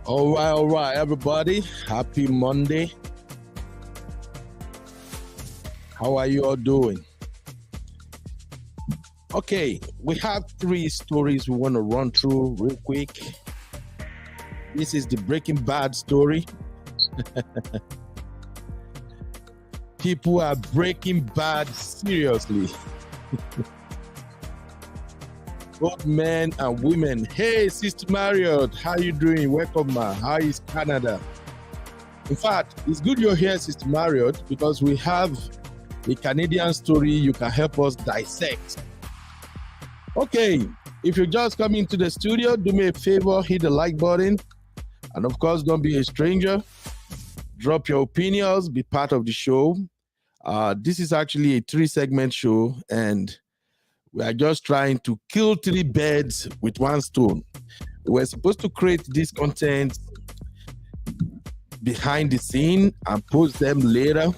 All right, everybody. Happy Monday. How are you all doing? Okay, we have 3 stories we want to run through real quick. This is the Breaking Bad story. People are breaking bad seriously. Both men and women. Hey, Sister Marriott, how you doing? Welcome, ma. How is Canada? In fact, it's good you're here, Sister Marriott, because we have a Canadian story you can help us dissect. Okay, if you just come into the studio, do me a favor, hit the like button. And of course, don't be a stranger. Drop your opinions, be part of the show. This is actually a 3-segment show, and we are just trying to kill 3 birds with 1 stone. We're supposed to create this content behind the scene and post them later.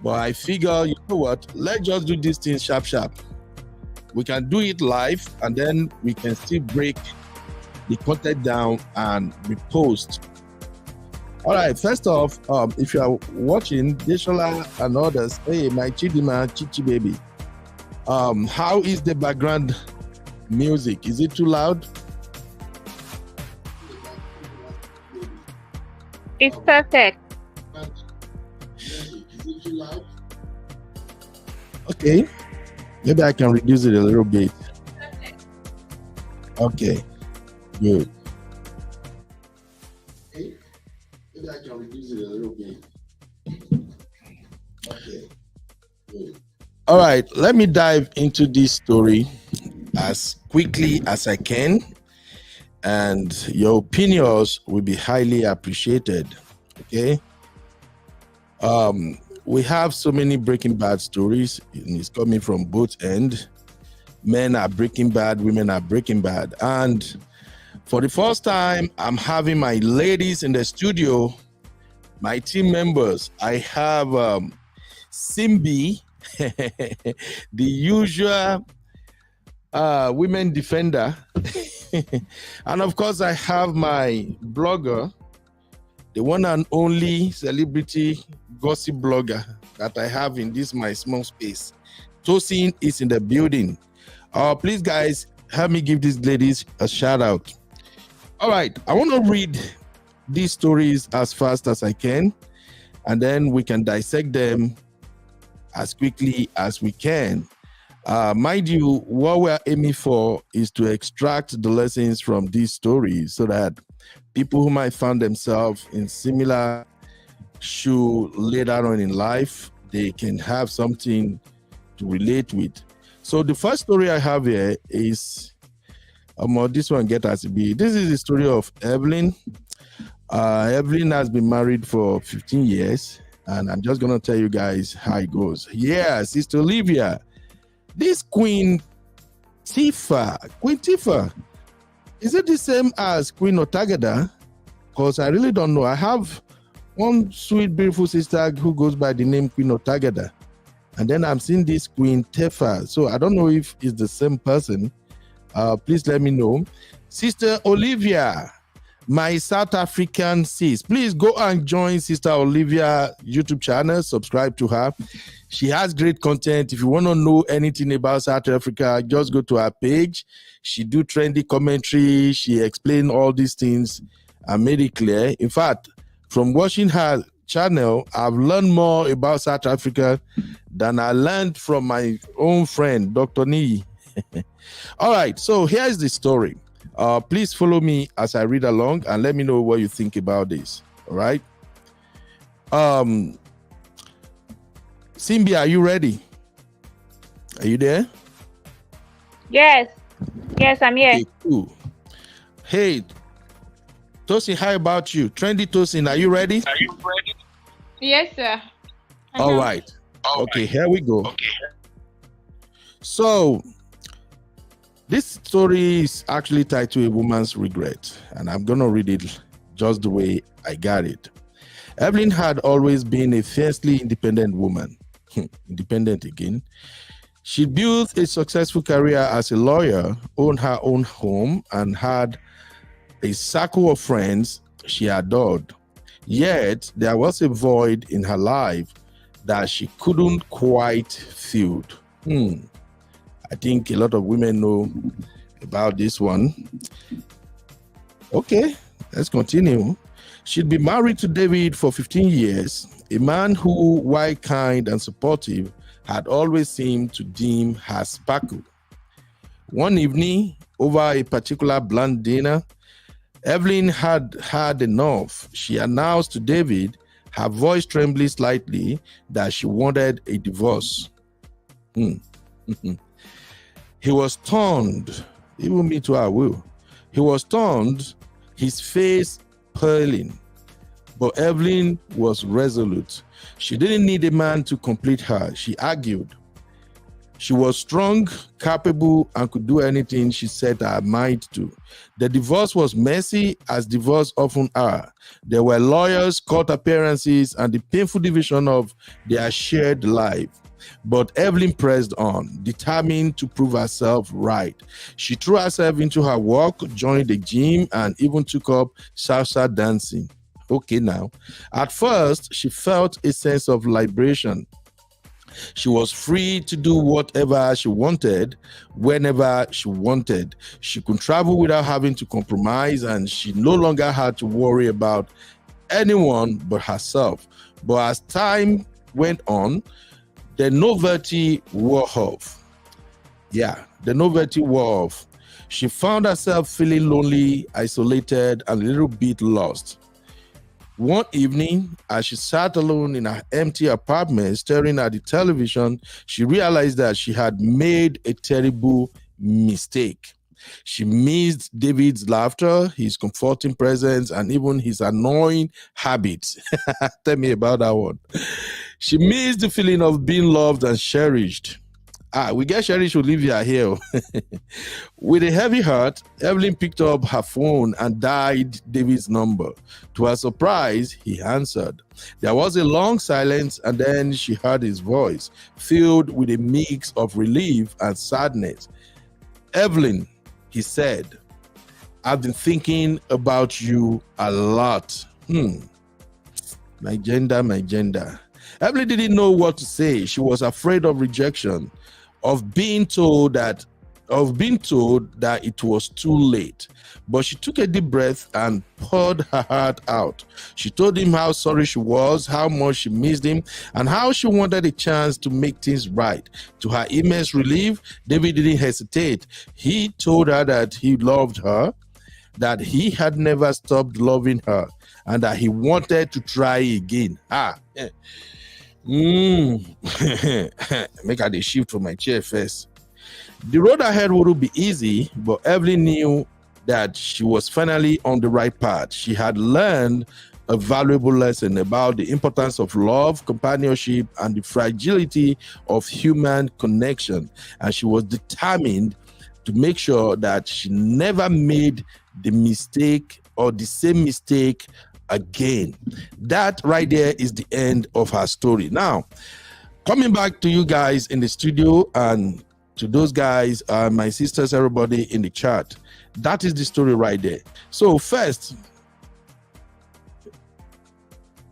But I figure, you know what, let's just do this thing sharp. We can do it live, and then we can still break the content down and repost. All right, first off, if you are watching, Deshola and others, hey, my Chidima, Chichi baby. How is the background music? Is it too loud? It's perfect. Is it too loud? Okay. Maybe I can reduce it a little bit. Okay. Good. Okay. Maybe I can reduce it a little bit. Okay. Good. All right, let me dive into this story as quickly as I can, and your opinions will be highly appreciated. Okay. We have so many Breaking Bad stories, and it's coming from both ends. Men are breaking bad, women are breaking bad. And for the first time, I'm having my ladies in the studio, my team members. I have Simbi, the usual women defender. And of course, I have my blogger, the one and only celebrity gossip blogger that I have in this my small space. Tosin is in the building. Please, guys, help me give these ladies a shout out. All right, I want to read these stories as fast as I can, and then we can dissect them as quickly as we can. Mind you, what we're aiming for is to extract the lessons from these stories so that people who might find themselves in similar shoe later on in life, they can have something to relate with. So the first story I have here is, this one get us to be. This is the story of Evelyn. Evelyn has been married for 15 years, and I'm just gonna tell you guys how it goes. Yeah, Sister Olivia, this Queen Tifa, is it the same as Queen Otagada? Because I really don't know. I have one sweet, beautiful sister who goes by the name Queen Otagada. And then I'm seeing this Queen Tefa. So I don't know if it's the same person. Please let me know. Sister Olivia, my South African sis, please go and join Sister Olivia YouTube channel. Subscribe to her. She has great content. If you want to know anything about South Africa, just go to her page. She do trendy commentary. She explain all these things and made it clear. In fact, from watching her channel, I've learned more about South Africa than I learned from my own friend, Dr. Nii. All right, so here's the story. Please follow me as I read along and let me know what you think about this. All right. Simbi, are you ready? Are you there? Yes, I'm here. Okay, cool. Hey, Tosin, how about you? Trendy Tosin, are you ready? Yes, sir. All right. Okay, here we go. So, this story is actually tied to a woman's regret, and I'm going to read it just the way I got it. Evelyn had always been a fiercely independent woman. Independent again. She built a successful career as a lawyer, owned her own home, and had a circle of friends she adored. Yet, there was a void in her life that she couldn't quite fill. I think a lot of women know about this one. Okay, let's continue. She'd been married to David for 15 years, a man who, while kind and supportive, had always seemed to dim her sparkle. One evening, over a particular bland dinner, Evelyn had had enough. She announced to David, her voice trembling slightly, that she wanted a divorce. He was stunned. Even me too, I will. He was stunned, his face paling. But Evelyn was resolute. She didn't need a man to complete her, she argued. She was strong, capable, and could do anything she set her mind to. The divorce was messy, as divorces often are. There were lawyers, court appearances, and the painful division of their shared life. But Evelyn pressed on, determined to prove herself right. She threw herself into her work, joined the gym, and even took up salsa dancing. Okay, now. At first, she felt a sense of liberation. She was free to do whatever she wanted, whenever she wanted. She could travel without having to compromise, and she no longer had to worry about anyone but herself. But as time went on, the novelty wore off. The novelty wore off. She found herself feeling lonely, isolated, and a little bit lost. One evening, as she sat alone in her empty apartment staring at the television, she realized that she had made a terrible mistake. She missed David's laughter, his comforting presence, and even his annoying habits. Tell me about that one. She missed the feeling of being loved and cherished. We get cherished Olivia here. With a heavy heart, Evelyn picked up her phone and dialed David's number. To her surprise, he answered. There was a long silence, and then she heard his voice, filled with a mix of relief and sadness. Evelyn, he said, I've been thinking about you a lot. My gender. Evelyn didn't know what to say. She was afraid of rejection, of being told that it was too late. But she took a deep breath and poured her heart out. She told him how sorry she was, how much she missed him, and how she wanted a chance to make things right. To her immense relief, David didn't hesitate. He told her that he loved her, that he had never stopped loving her, and that he wanted to try again. Make her the shift from my chair first. The road ahead wouldn't be easy, but Evelyn knew that she was finally on the right path. She had learned a valuable lesson about the importance of love, companionship, and the fragility of human connection. And she was determined to make sure that she never made the mistake or the same mistake again. That right there is the end of her story. Now, coming back to you guys in the studio and to those guys, my sisters, everybody in the chat, that is the story right there. So first,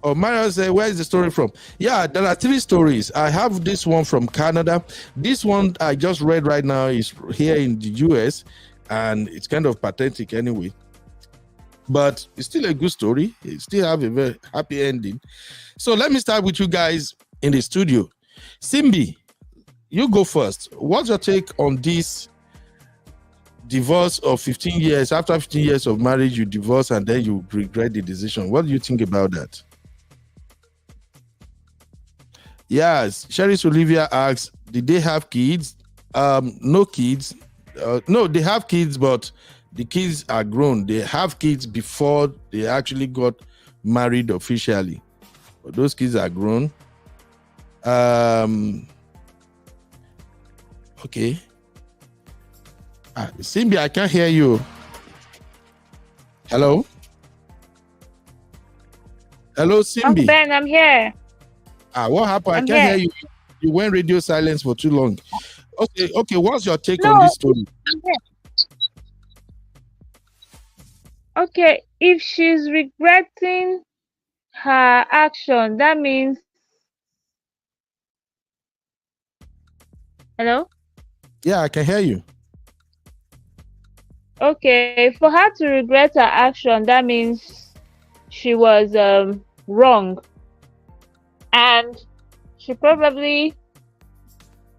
Mario said, where is the story from? Yeah, there are 3 stories. I have this one from Canada. This one I just read right now is here in the US, and it's kind of pathetic anyway. But it's still a good story. It still have a very happy ending. So let me start with you guys in the studio. Simbi, you go first. What's your take on this divorce of 15 years? After 15 years of marriage, you divorce and then you regret the decision. What do you think about that? Yes, Cherise Olivia asks, did they have kids? No kids. No, they have kids, but the kids are grown. They have kids before they actually got married officially. But those kids are grown. Okay. Simbi, I can't hear you. Hello? Hello, Simbi. Ben, I'm here. What happened? I can't hear you. You went radio silence for too long. Okay. What's your take on No. this story? Okay, if she's regretting her action, that means, hello? Yeah, I can hear you. Okay, for her to regret her action, that means she was wrong, and she probably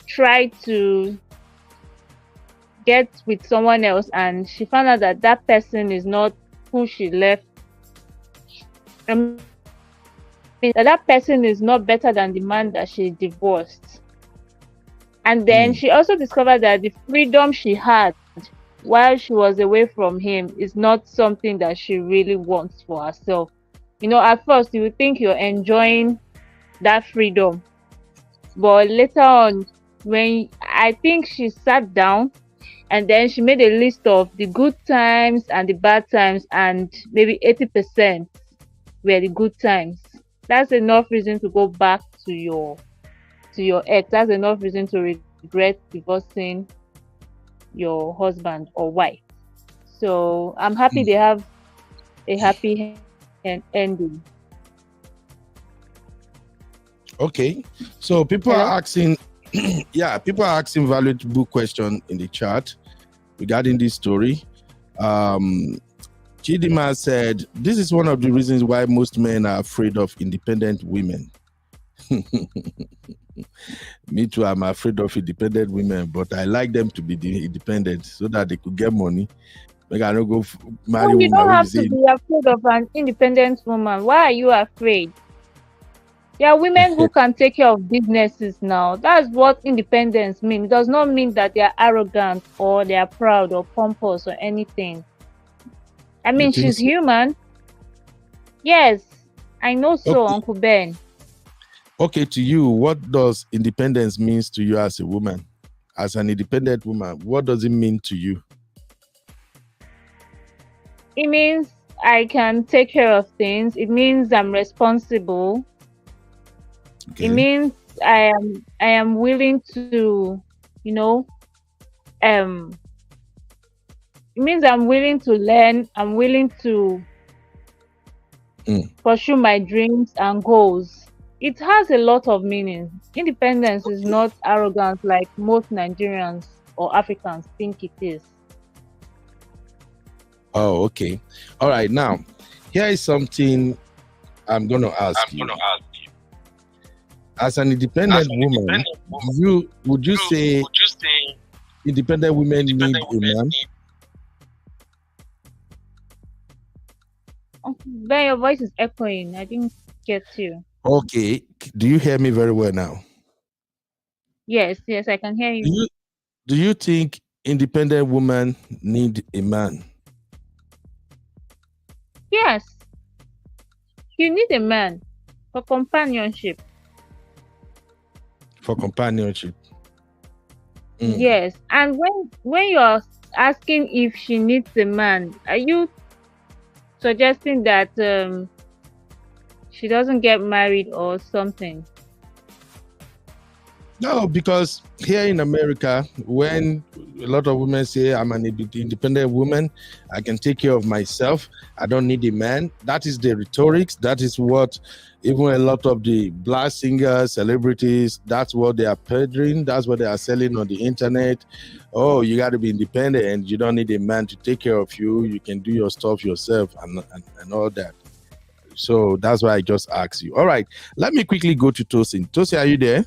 tried to get with someone else, and she found out that that person is not who she left. I mean, that person is not better than the man that she divorced. And then she also discovered that the freedom she had while she was away from him is not something that she really wants for herself. At first you would think you're enjoying that freedom, but later on, when I think she sat down and then she made a list of the good times and the bad times, and maybe 80% were the good times. That's enough reason to go back to your ex. That's enough reason to regret divorcing your husband or wife. So I'm happy they have a happy ending. Okay. So people Hello? are asking, people are asking valuable question in the chat regarding this story. Chidima said, this is one of the reasons why most men are afraid of independent women. Me too, I'm afraid of independent women, but I like them to be independent so that they could get money. Like I don't go marry No, you woman. don't have to be afraid of an independent woman. Why are you afraid? There are women who can take care of businesses now. That's what independence means. It does not mean that they are arrogant or they are proud or pompous or anything. I mean, she's human. Yes, I know so, Okay. Uncle Ben. Okay, to you, what does independence means to you as a woman? As an independent woman, what does it mean to you? It means I can take care of things. It means I'm responsible. Okay. It means I am willing to, it means I'm willing to learn. I'm willing to pursue my dreams and goals. It has a lot of meaning. Independence is not arrogant like most Nigerians or Africans think it is. Oh, okay. All right. Now, here is something I'm going to ask you. As an independent woman, would you say independent women need a man? Ben, your voice is echoing. I didn't get you. Okay. Do you hear me very well now? Yes, I can hear you. Do you think independent women need a man? Yes. You need a man for companionship. For companionship. Yes. And when you're asking if she needs a man, are you suggesting that she doesn't get married or something? No, because here in America, when a lot of women say I'm an independent woman, I can take care of myself, I don't need a man. That is the rhetorics. That is what even a lot of the black singers, celebrities, that's what they are peddling. That's what they are selling on the internet. Oh, you got to be independent. You don't need a man to take care of you. You can do your stuff yourself and all that. So that's why I just asked you. All right, let me quickly go to Tosin. Tosin, are you there?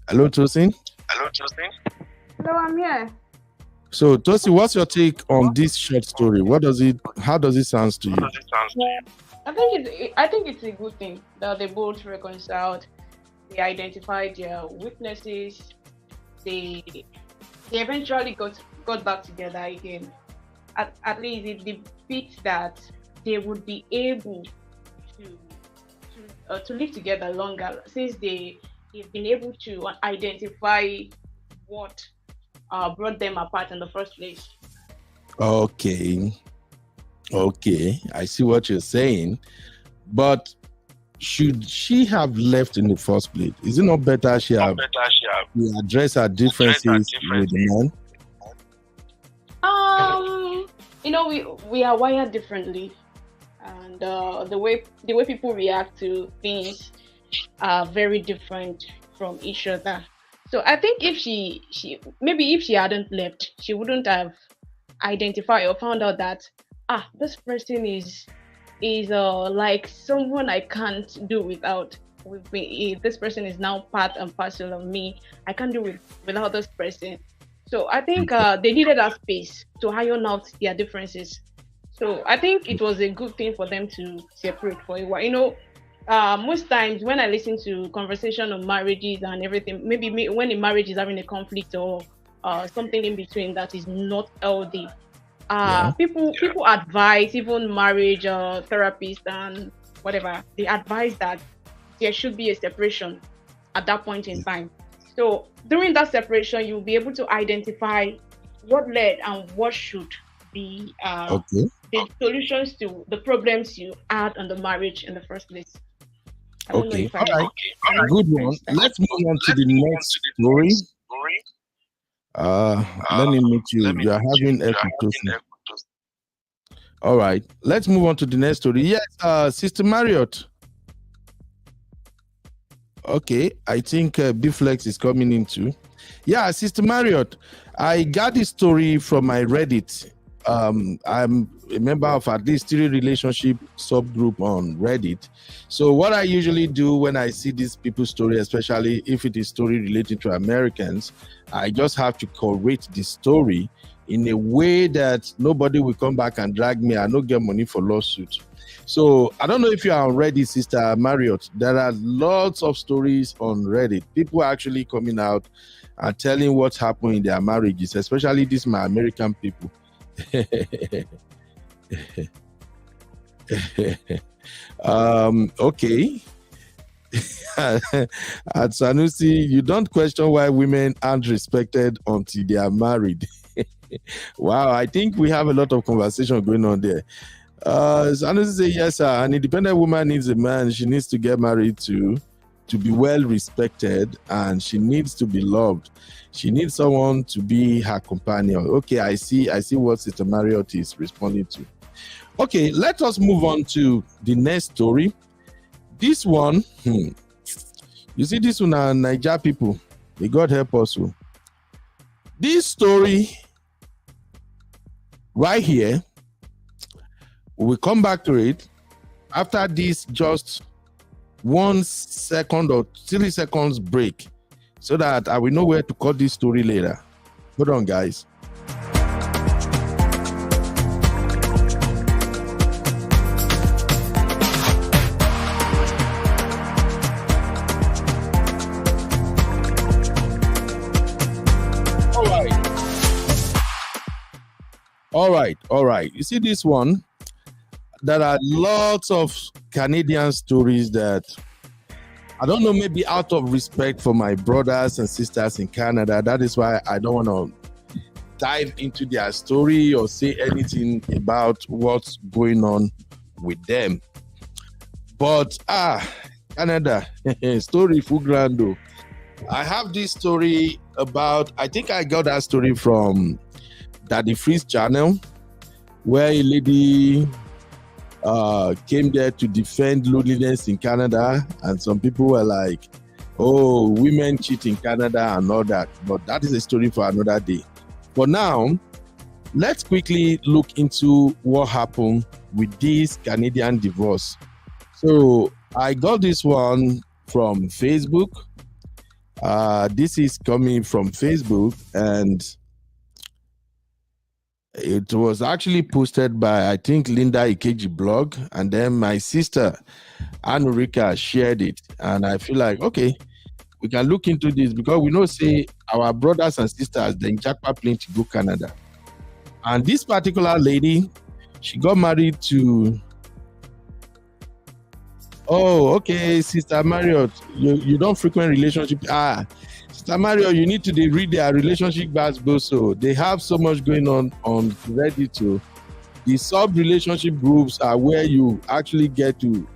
Hello, Tosin. Hello, I'm here. So, Tosin, what's your take on this short story? How does it sound to you? I think it's a good thing that they both reconciled. They identified their weaknesses. They eventually got back together again. At least it depicts that they would be able to live together longer, since they've been able to identify what brought them apart in the first place. Okay, I see what you're saying, but should she have left in the first place? Is it not better she have address her differences with the man? We are wired differently, and the way people react to things are very different from each other. So I think if she maybe if she hadn't left, she wouldn't have identified or found out that this person is like someone I can't do without. With me, this person is now part and parcel of me. I can't do without this person. So I think they needed that space to iron out their differences. So I think it was a good thing for them to separate for a while. Most times when I listen to conversation on marriages and everything, maybe when a marriage is having a conflict or something in between that is not healthy, people advise, even marriage therapists and whatever, they advise that there should be a separation at that point in time. So during that separation, you'll be able to identify what led and what should be the solutions to the problems you had on the marriage in the first place. Okay, all right. Good one. Let's move on to the next story. Let me meet you. You are having echo. All right. Let's move on to the next story. Yes, Sister Marriott. Okay, I think Bflex is coming in too. Yeah, Sister Marriott, I got this story from my Reddit. I'm a member of at least 3 relationship subgroup on Reddit. So what I usually do when I see these people's story, especially if it is story related to Americans, I just have to correct the story in a way that nobody will come back and drag me. I don't get money for lawsuit. So I don't know if you are on Reddit, Sister Marriott. There are lots of stories on Reddit. People are actually coming out and telling what's happened in their marriages, especially these my American people. Okay. At Sanusi, you don't question why women aren't respected until they are married. Wow, I think we have a lot of conversation going on there. Sanusi say yes, sir. An independent woman needs a man she needs to get married to be well respected, and she needs to be loved. She needs someone to be her companion. Okay, I see what Sister Marriott is responding to. Okay, let us move on to the next story. This one, you see this one are Niger people. May God help us. This story right here, we'll come back to it after this just 1 second or 3 seconds break, so that I will know where to cut this story later. Hold on, guys. All right. You see this one? There are lots of Canadian stories that I don't know, maybe out of respect for my brothers and sisters in Canada. That is why I don't want to dive into their story or say anything about what's going on with them. But Canada, story full grando. I have this story about, I think I got that story from Daddy Freeze channel, where a lady came there to defend loneliness in Canada, and some people were like, oh, women cheat in Canada and all that. But that is a story for another day. For now, let's quickly look into what happened with this Canadian divorce. So I got this one from Facebook. This is coming from Facebook, and it was actually posted by, I think, Linda Ikeji blog, and then my sister Anurika shared it. And I feel like, okay, we can look into this, because we know, say, our brothers and sisters, then Jackpa plane to go Canada. And this particular lady, she got married to, oh, okay, Sister Marriott, you don't frequent relationship. Sister Mario, you need to read their relationship bars, so they have so much going on Reddit too. The sub relationship groups are where you actually get to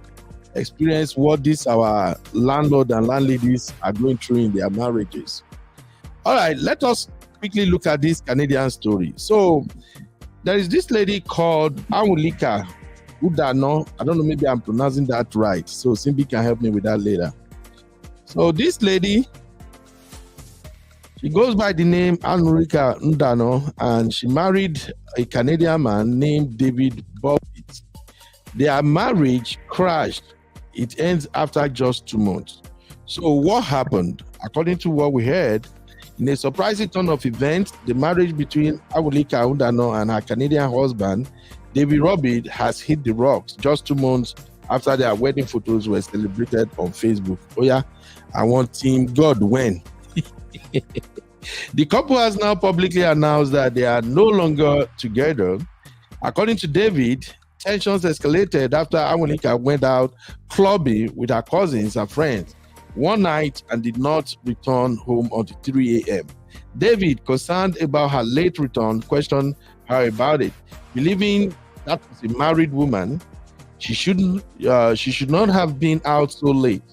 experience what these our landlord and landladies are going through in their marriages. All right, let us quickly look at this Canadian story. So there is this lady called Awulika Udano. I don't know, maybe I'm pronouncing that right. So Simbi can help me with that later. So this lady, she goes by the name Anurika Ndano, and she married a Canadian man named David Bobbitt. Their marriage crashed. It ends after just 2 months. So what happened? According to what we heard, in a surprising turn of events, the marriage between Awulika Ndano and her Canadian husband, David Bobbitt, has hit the rocks just 2 months after their wedding photos were celebrated on Facebook. Oh yeah, I want Team God when. The couple has now publicly announced that they are no longer together. According to David, tensions escalated after Awulika went out clubbing with her cousins and friends one night and did not return home until 3 a.m. David, concerned about her late return, questioned her about it, believing that was a married woman. She should not have been out so late.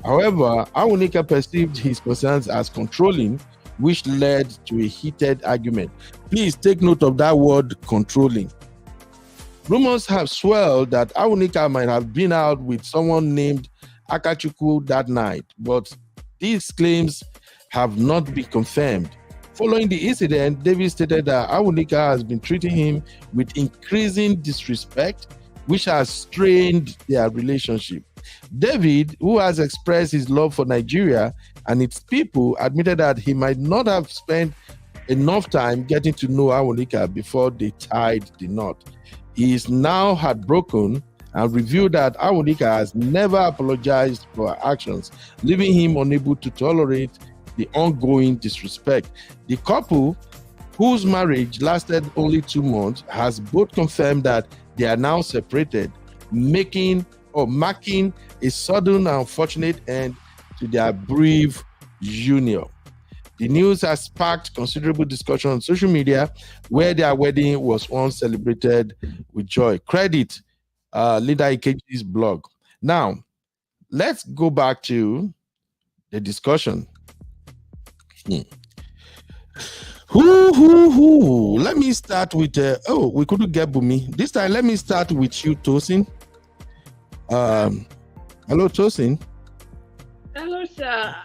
However, Awulika perceived his concerns as controlling, which led to a heated argument. Please take note of that word, controlling. Rumors have swirled that Awulika might have been out with someone named Akachukwu that night, but these claims have not been confirmed. Following the incident, David stated that Awulika has been treating him with increasing disrespect, which has strained their relationship. David, who has expressed his love for Nigeria and its people, admitted that he might not have spent enough time getting to know Awulika before they tied the knot. He is now heartbroken and revealed that Awulika has never apologized for her actions, leaving him unable to tolerate the ongoing disrespect. The couple, whose marriage lasted only 2 months, has both confirmed that they are now separated, marking a sudden and unfortunate end to their brief union. The news has sparked considerable discussion on social media, where their wedding was once celebrated with joy. Credit Linda Ikeji's blog. Now, let's go back to the discussion. Let me start with we couldn't get Bumi this time. Let me start with you, Tosin. Hello, Tosin. Hello, sir.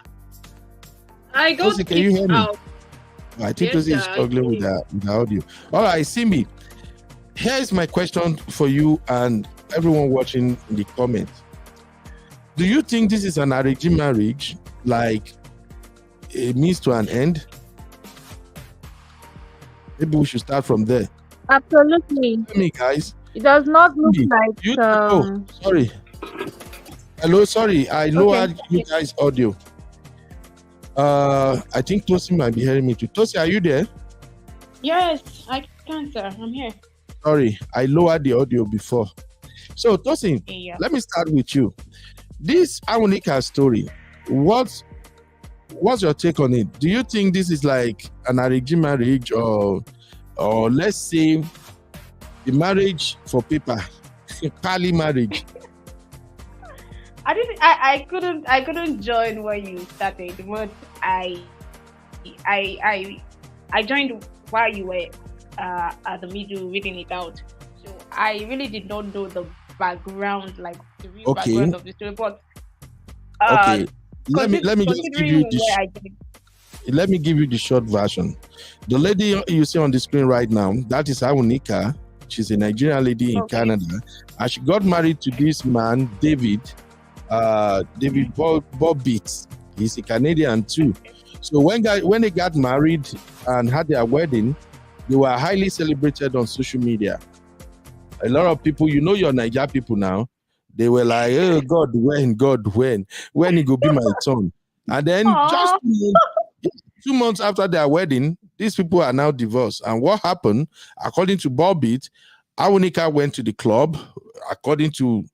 I got Tosin, can you hear me? out. I think Yes, Tosin is sir, struggling with the audio. All right, Simbi. Here is my question for you and everyone watching in the comments. Do you think this is an arranged marriage, like a means to an end? Maybe we should start from there. Absolutely. Tell me, guys. It does not look Simbi, like. oh, sorry. Hello, sorry. I lowered you guys' audio. I think Tosin might be hearing me too. Tosin, are you there? Yes, I can, sir. I'm here. Sorry, I lowered the audio before. So, Tosin, Yeah. let me start with you. This Awulika story, what's your take on it? Do you think this is like an arranged marriage, or let's say the marriage for paper, pali marriage? I couldn't join when you started, but I joined while you were at the middle reading it out. So I really did not know the background, like the real background of the story. But okay, let me just give you let me give you the short version. The lady you see on the screen right now, that is Awulika. She's a Nigerian lady in Canada, and she got married to this man, David Bobbitt. He's a Canadian too. So when they got married and had their wedding, they were highly celebrated on social media. A lot of people, your Niger people now, they were like, oh God, when it go be my turn? And then just 2 months after their wedding, these people are now divorced. And what happened, according to Bobbitt, Awulika went to the club, according to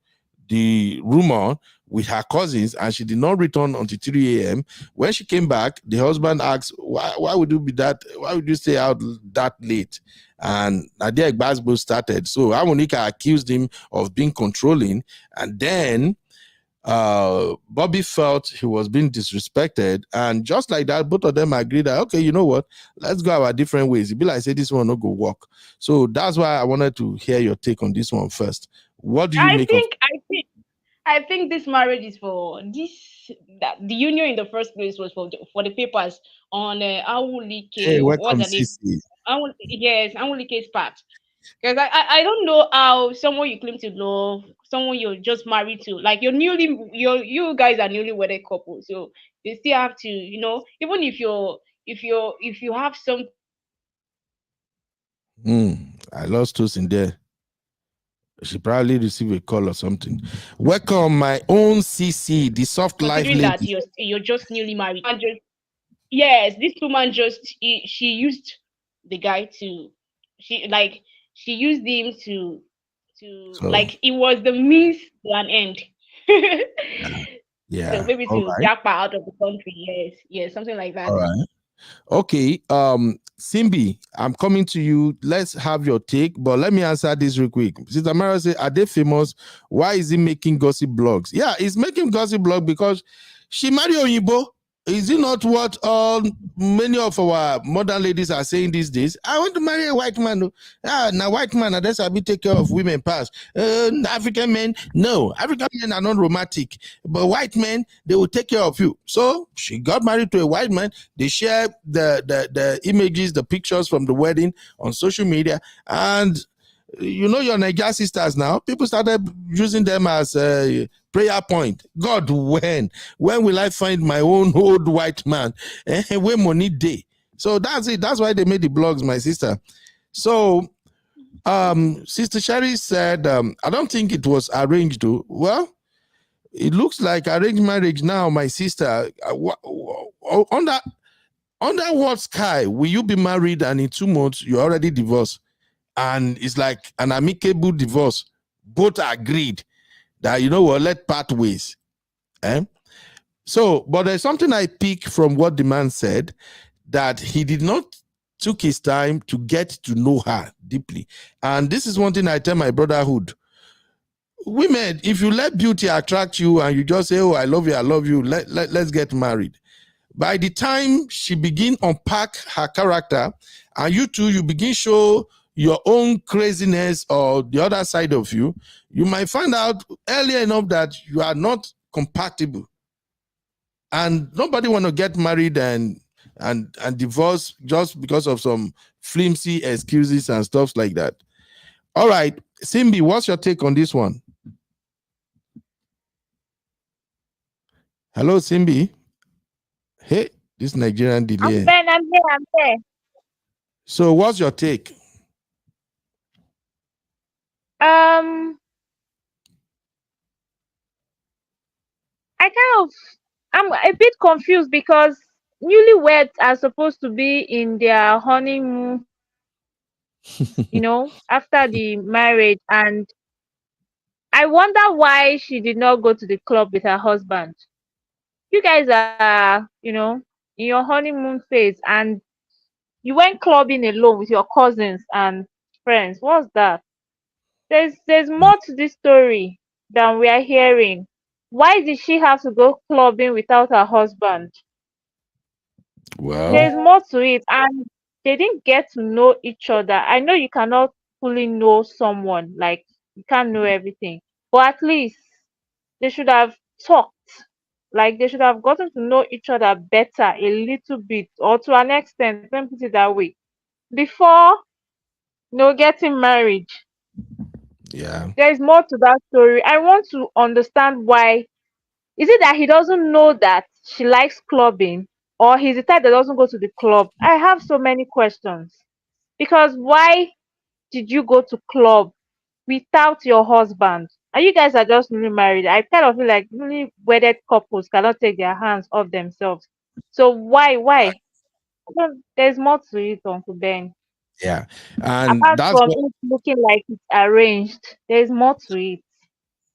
the rumor, with her cousins, and she did not return until 3 a.m. When she came back, the husband asked, why would you stay out that late? And Nadia Gbasbo started. So Awulika accused him of being controlling, and then Bobby felt he was being disrespected, and just like that, both of them agreed that, okay, you know what, let's go our different ways. It be like, say, this one no go work. So that's why I wanted to hear your take on this one first. What do you I make of? think I think I think this marriage is for this, that the union in the first place was for the papers on Hey, what's welcome, her name? Sissy. Yes, Awulike's part. Because I don't know how someone you claim to love, someone you're just married to, like you guys are newly wedded couple, so they still have to, even if you have something I lost us in there. She probably received a call or something. Welcome, my own CC, the soft life considering that lady. you're just newly married. And yes, this woman she used the guy to she used him to So, like it was the means to an end. So yeah. maybe All to right. jump out of the country, yes, something like All that. right. Okay. Simbi, I'm coming to you. Let's have your take, but let me answer this real quick. Sister Mara said, are they famous? Why is he making gossip blogs? Yeah, he's making gossip blog because she married Oyibo. Is it not what many of our modern ladies are saying these days? I want to marry a white man. Now white man, and that's how we take care of women past. African men, no. African men are not romantic, but white men, they will take care of you. So she got married to a white man. They share the images, the pictures from the wedding on social media, and you know your Nigerian sisters now. People started using them as a prayer point. God, when will I find my own old white man? Where money day? So that's it. That's why they made the blogs, my sister. So Sister Sherry said, I don't think it was arranged though. Well, it looks like arranged marriage now, my sister. Under what sky will you be married and in 2 months you're already divorced? And it's like an amicable divorce. Both agreed that, you know what, let part ways. So, but there's something I pick from what the man said, that he did not took his time to get to know her deeply. And this is one thing I tell my brotherhood. Women, if you let beauty attract you and you just say, oh, I love you, let's get married. By the time she begin unpack her character, and you two, you begin show your own craziness or the other side of you, you might find out earlier enough that you are not compatible. And nobody want to get married and divorce just because of some flimsy excuses and stuff like that. All right, Simbi, what's your take on this one? Hello, Simbi. Hey, this Nigerian delay. I'm here. So what's your take? I'm a bit confused because newlyweds are supposed to be in their honeymoon, after the marriage, and I wonder why she did not go to the club with her husband. You guys are, in your honeymoon phase, and you went clubbing alone with your cousins and friends. What's that? There's more to this story than we are hearing. Why did she have to go clubbing without her husband? Well, There's more to it, and they didn't get to know each other. I know you cannot fully know someone, like you can't know everything, but at least they should have talked. Like they should have gotten to know each other better a little bit, or to an extent, let me put it that way, before getting married. yeah. There's more to that story. I want to understand why. Is it that he doesn't know that she likes clubbing, or he's the type that doesn't go to the club? I have so many questions. Because why did you go to club without your husband? And you guys are just newly married. I kind of feel like newly wedded couples cannot take their hands off themselves. So why? Well, there's more to it, Uncle Ben. Yeah. And Apart that's from what it looking like it's arranged, there's more to it.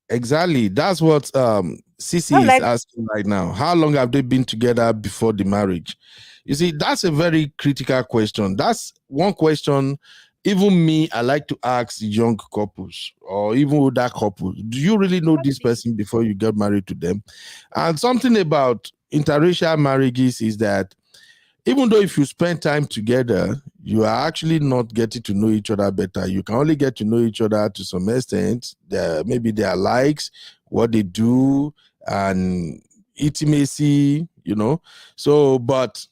exactly that's what Sissy Not is like asking right now. How long have they been together before the marriage? You see, that's a very critical question. That's one question even me, I like to ask young couples or even older couples, do you really know this person before you get married to them? And something about interracial marriages is that even though if you spend time together, you are actually not getting to know each other better. You can only get to know each other to some extent. Maybe their likes, what they do, and intimacy, So, but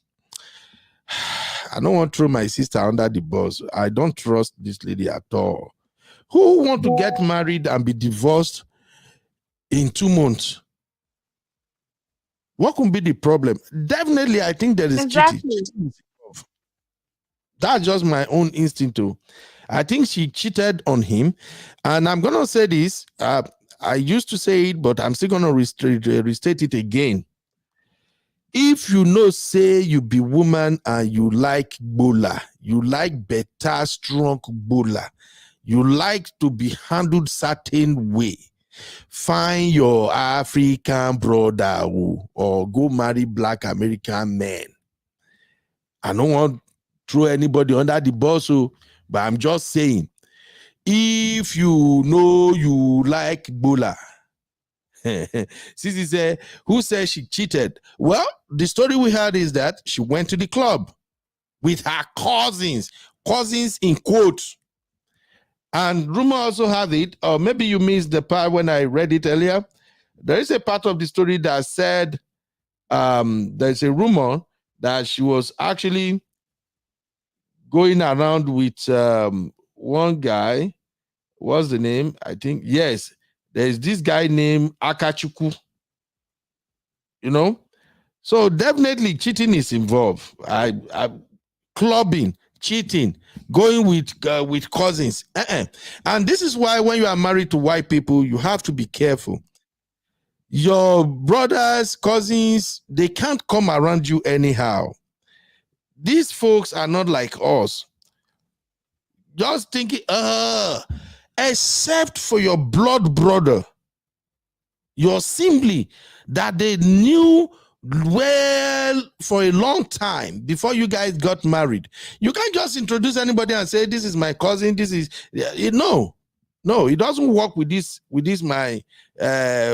I don't want to throw my sister under the bus. I don't trust this lady at all. Who want to get married and be divorced in 2 months? What could be the problem? Definitely, I think there is cheating. That's just my own instinct too. I think she cheated on him. And I'm going to say this. I used to say it, but I'm still going to restate it again. If you know, say you be woman and you like bola, you like better, strong bola, you like to be handled certain way, find your African brother or go marry black American men. I don't want to throw anybody under the bus, but I'm just saying, if you know you like bola, Sisi said, who said she cheated? Well, the story we heard is that she went to the club with her cousins in quotes. And rumor also have it, or maybe you missed the part when I read it earlier. There is a part of the story that said there's a rumor that she was actually going around with one guy. What's the name? I think, yes, there's this guy named Akachuku. So definitely cheating is involved. Clubbing, cheating, going with cousins. And this is why when you are married to white people, you have to be careful. Your brothers, cousins, they can't come around you anyhow. These folks are not like us. Just thinking, except for your blood brother, your simply that they knew well for a long time before you guys got married. You can't just introduce anybody and say, this is my cousin, this is, no, it doesn't work with this my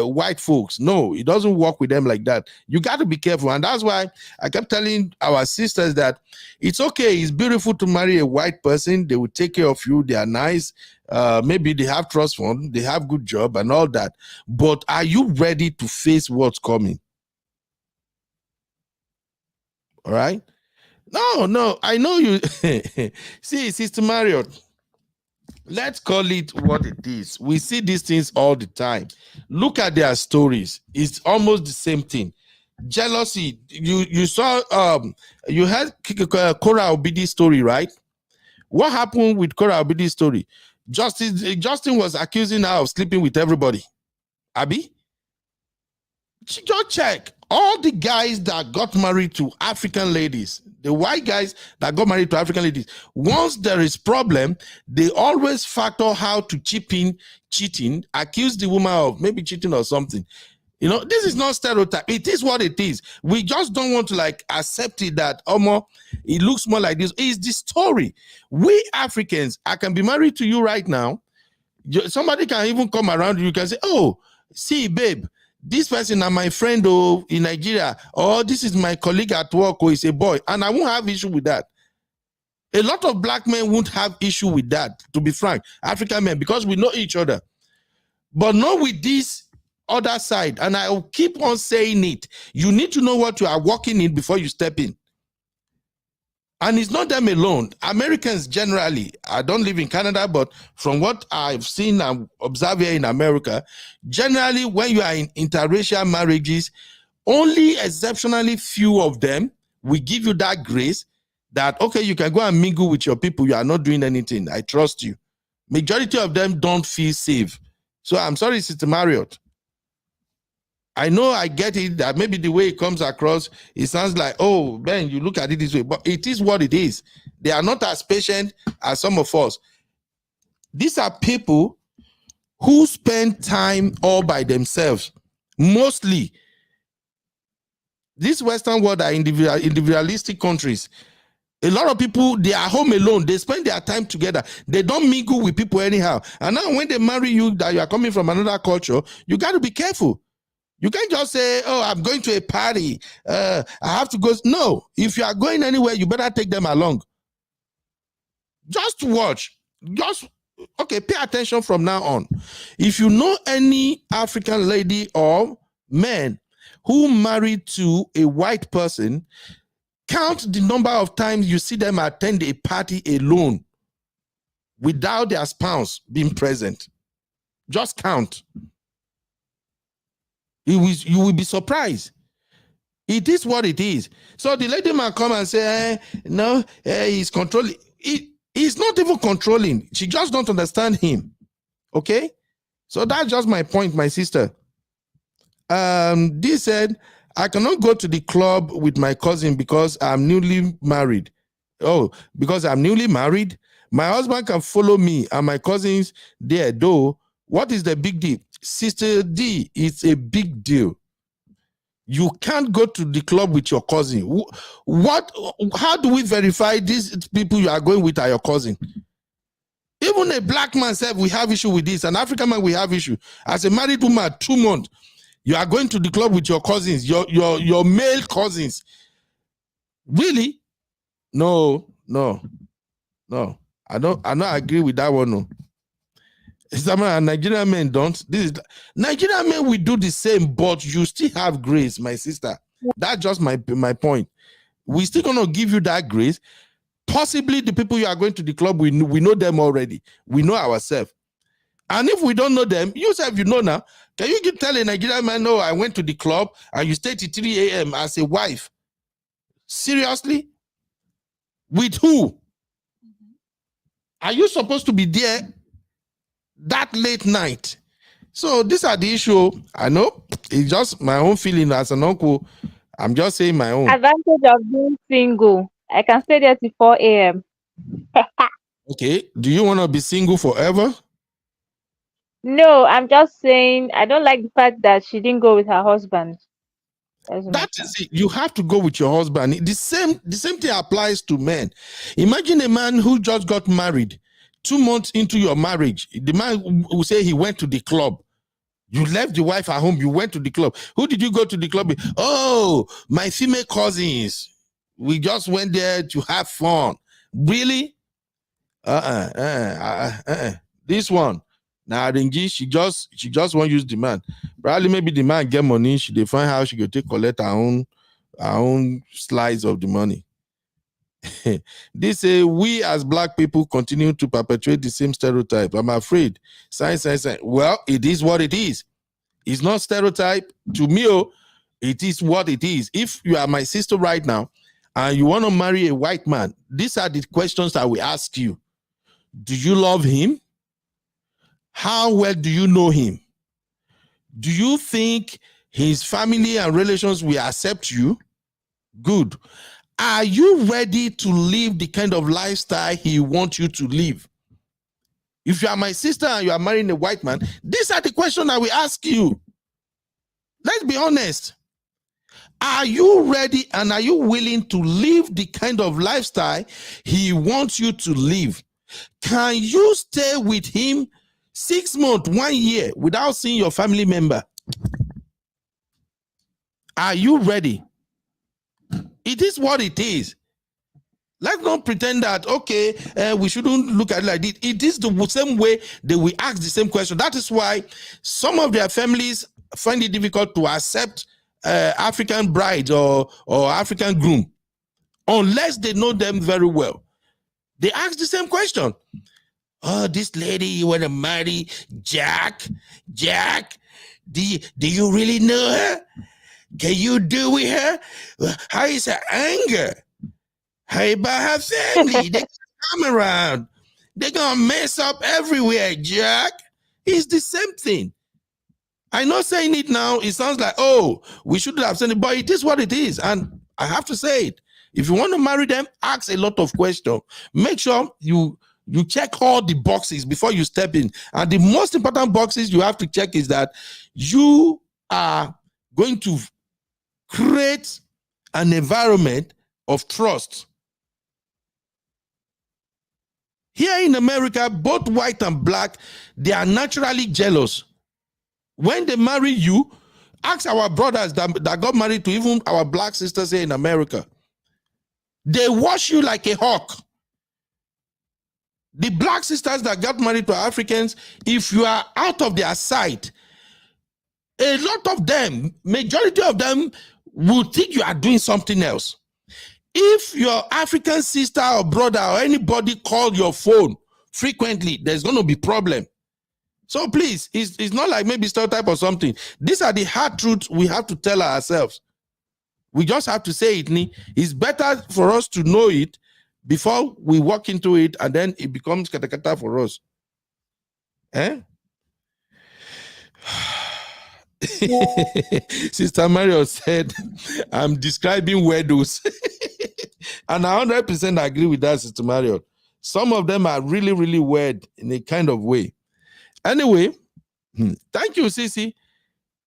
white folks. No, it doesn't work with them like that. You got to be careful. And that's why I kept telling our sisters that it's okay, it's beautiful to marry a white person. They will take care of you, they are nice, maybe they have trust fund, they have good job and all that. But are you ready to face what's coming? All right? No, I know you. See, Sister Marriott, let's call it what it is. We see these things all the time. Look at their stories. It's almost the same thing. Jealousy. You saw you had Cora Obidi's story, right? What happened with Cora Obidi's story? Justin was accusing her of sleeping with everybody. Abby? Just check. All the guys that got married to African ladies, the white guys that got married to African ladies, once there is problem, they always factor how to chip in cheating, accuse the woman of maybe cheating or something. This is not stereotype. It is what it is. We just don't want to accept it that it looks more like this. It's the story. We Africans, I can be married to you right now. Somebody can even come around you can say, oh, see, babe, this person is my friend in Nigeria, or this is my colleague at work, or is a boy, and I won't have issue with that. A lot of black men won't have issue with that, to be frank, African men, because we know each other. But not with this other side, and I will keep on saying it. You need to know what you are walking in before you step in. And it's not them alone. Americans generally, I don't live in Canada, but from what I've seen and observed here in America, generally when you are in interracial marriages, only exceptionally few of them will give you that grace that, okay, you can go and mingle with your people. You are not doing anything. I trust you. Majority of them don't feel safe. So I'm sorry, Sister Marriott. I know I get it that maybe the way it comes across, it sounds like, oh, Ben, you look at it this way, but it is what it is. They are not as patient as some of us. These are people who spend time all by themselves. Mostly, this Western world are individualistic countries. A lot of people, they are home alone. They spend their time together. They don't mingle with people anyhow. And now when they marry you, that you are coming from another culture, you got to be careful. You can't just say, oh, I'm going to a party. I have to go. No, if you are going anywhere, you better take them along. Just watch. Okay, pay attention from now on. If you know any African lady or man who married to a white person, count the number of times you see them attend a party alone without their spouse being present. Just count. You will be surprised. It is what it is. So the lady might come and say, no, he's controlling. He's not even controlling. She just don't understand him. Okay? So that's just my point, my sister. This said, I cannot go to the club with my cousin because I'm newly married. Oh, because I'm newly married? My husband can follow me and my cousins there, though. What is the big deal? Sister D, it's a big deal. You can't go to the club with your cousin. How do we verify these people you are going with are your cousin? Even a black man said we have issue with this. An African man, we have issue. As a married woman, 2 months, you are going to the club with your cousins, your male cousins. Really? No. I don't agree with that one. No. Nigerian men don't. Nigerian men will do the same, but you still have grace, my sister. That's just my point. We're still gonna give you that grace. Possibly the people you are going to the club, we know them already. We know ourselves. And if we don't know them, you know now. Can you tell a Nigerian man, no, I went to the club and you stayed till 3 a.m. as a wife? Seriously? With who? Are you supposed to be there that late night? So these are the issue. I know it's just my own feeling as an uncle. I'm just saying my own. Advantage of being single. I can stay there till 4 a.m. Okay. Do you want to be single forever? No, I'm just saying I don't like the fact that she didn't go with her husband. That is it. You have to go with your husband. The same thing applies to men. Imagine a man who just got married. 2 months into your marriage, the man will say he went to the club. You left the wife at home. You went to the club. Who did you go to the club with? Oh, my female cousins. We just went there to have fun. Really? This one. Now, she just won't use the man. Probably maybe the man get money. She define how she could collect her own slice of the money. This we as black people continue to perpetuate the same stereotype. I'm afraid. Science. Well, it is what it is. It's not stereotype to me. It is what it is. If you are my sister right now and you want to marry a white man, these are the questions that we ask you. Do you love him? How well do you know him? Do you think his family and relations will accept you? Good. Are you ready to live the kind of lifestyle he wants you to live? If you are my sister and you are marrying a white man, these are the questions I will ask you. Let's be honest. Are you ready and are you willing to live the kind of lifestyle he wants you to live? Can you stay with him 6 months, 1 year without seeing your family member? Are you ready? It is what it is. Let's not pretend that, okay, we shouldn't look at it like this. It is the same way that we ask the same question. That is why some of their families find it difficult to accept African bride or African groom unless they know them very well. They ask the same question. Oh, this lady you want to marry, Jack? Do you really know her? Can you do with her? How is her anger? How about her family? They come around. They're going to mess up everywhere, Jack. It's the same thing. I know saying it now, it sounds like, oh, we shouldn't have said it, but it is what it is. And I have to say it. If you want to marry them, ask a lot of questions. Make sure you check all the boxes before you step in. And the most important boxes you have to check is that you are going to create an environment of trust. Here in America, both white and black, they are naturally jealous. When they marry you, ask our brothers that got married to even our black sisters here in America. They wash you like a hawk. The black sisters that got married to Africans, if you are out of their sight, a lot of them, majority of them, will think you are doing something else. If your African sister or brother or anybody call your phone frequently, there's going to be problem. So please, it's not like maybe stereotype or something. These are the hard truths we have to tell ourselves. We just have to say it. It's better for us to know it before we walk into it, and then it becomes katakata for us. Eh? Sister Mario said, I'm describing weirdos. And I 100% agree with that, Sister Mario. Some of them are really, really weird in a kind of way. Anyway, thank you, Sisi.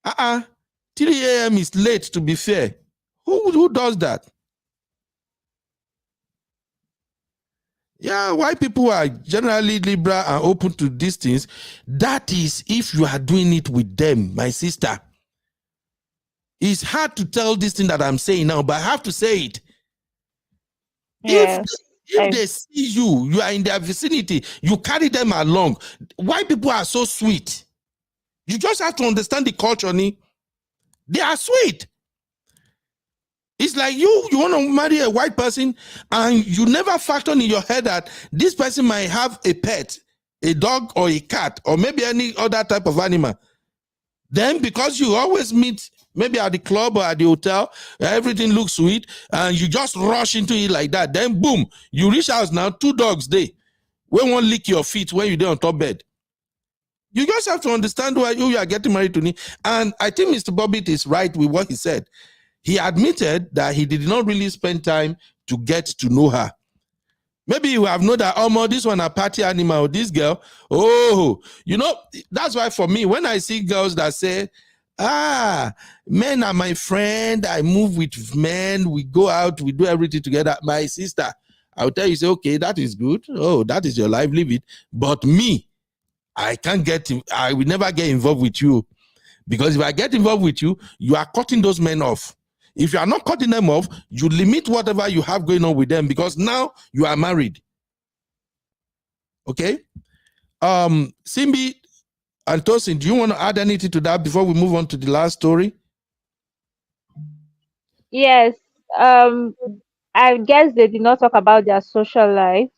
3 a.m. is late, to be fair. Who does that? Yeah, white people are generally liberal and open to these things. That is if you are doing it with them, my sister. It's hard to tell this thing that I'm saying now, but I have to say it. Yes. If they see you are in their vicinity, you carry them along. White people are so sweet. You just have to understand the culture. They are sweet. It's like you want to marry a white person and you never factor in your head that this person might have a pet, a dog or a cat, or maybe any other type of animal. Then because you always meet maybe at the club or at the hotel, everything looks sweet, and you just rush into it like that. Then boom, you reach house now, 2 dogs there. We won't lick your feet when you're there on top bed. You just have to understand who you are getting married to. And I think Mr. Bobbitt is right with what he said. He admitted that he did not really spend time to get to know her. Maybe you have known that, this one a party animal, this girl. That's why for me, when I see girls that say, men are my friend, I move with men, we go out, we do everything together. My sister, I'll tell you, say, okay, that is good. Oh, that is your life, live it. But me, I will never get involved with you. Because if I get involved with you, you are cutting those men off. If you are not cutting them off, you limit whatever you have going on with them, because now you are married. Okay? Simbi and Tosin, do you want to add anything to that before we move on to the last story? Yes. I guess they did not talk about their social life.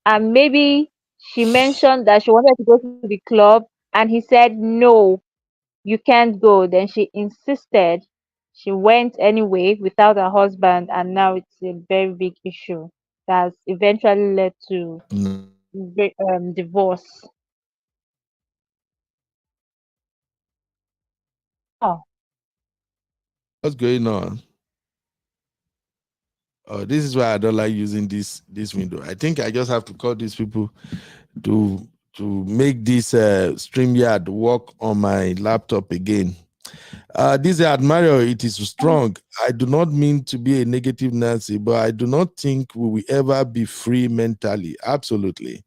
And maybe she mentioned that she wanted to go to the club, and he said, no, you can't go. Then she insisted. She went anyway without her husband, and now it's a very big issue that's eventually led to divorce. Oh, What's going on? Oh, this is why I don't like using this window. I think I just have to call these people to make this StreamYard work on my laptop again. This is Mario, it is strong. I do not mean to be a negative Nancy, but I do not think we will ever be free mentally. Absolutely.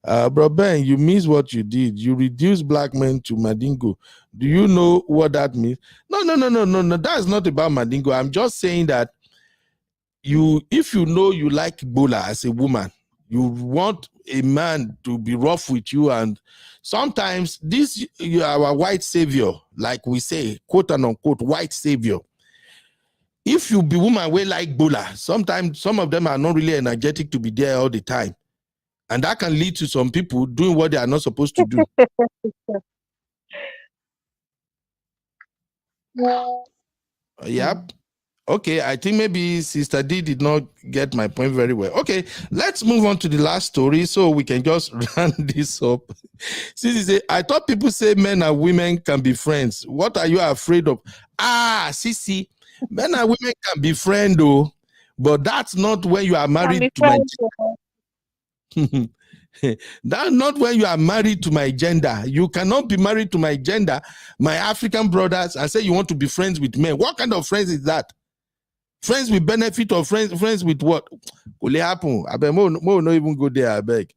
Bro Ben, you miss what you did. You reduced black men to Madingo. Do you know what that means? No. That's not about Madingo. I'm just saying that if you know you like Ebola as a woman, you want a man to be rough with you, and sometimes you are a white savior, like we say, quote and unquote, white savior. If you be woman way like Ebola, sometimes some of them are not really energetic to be there all the time. And that can lead to some people doing what they are not supposed to do. Yep. Okay, I think maybe Sister D did not get my point very well. Okay, let's move on to the last story so we can just round this up. Sisi say, I thought people say men and women can be friends. What are you afraid of? Sisi, men and women can be friends though, but that's not when you are married to my that's not when you are married to my gender. You cannot be married to my gender, my African brothers, and say you want to be friends with men. What kind of friends is that? Friends with benefit or friends with what? Could it happen? I beg, more not even go there, I beg.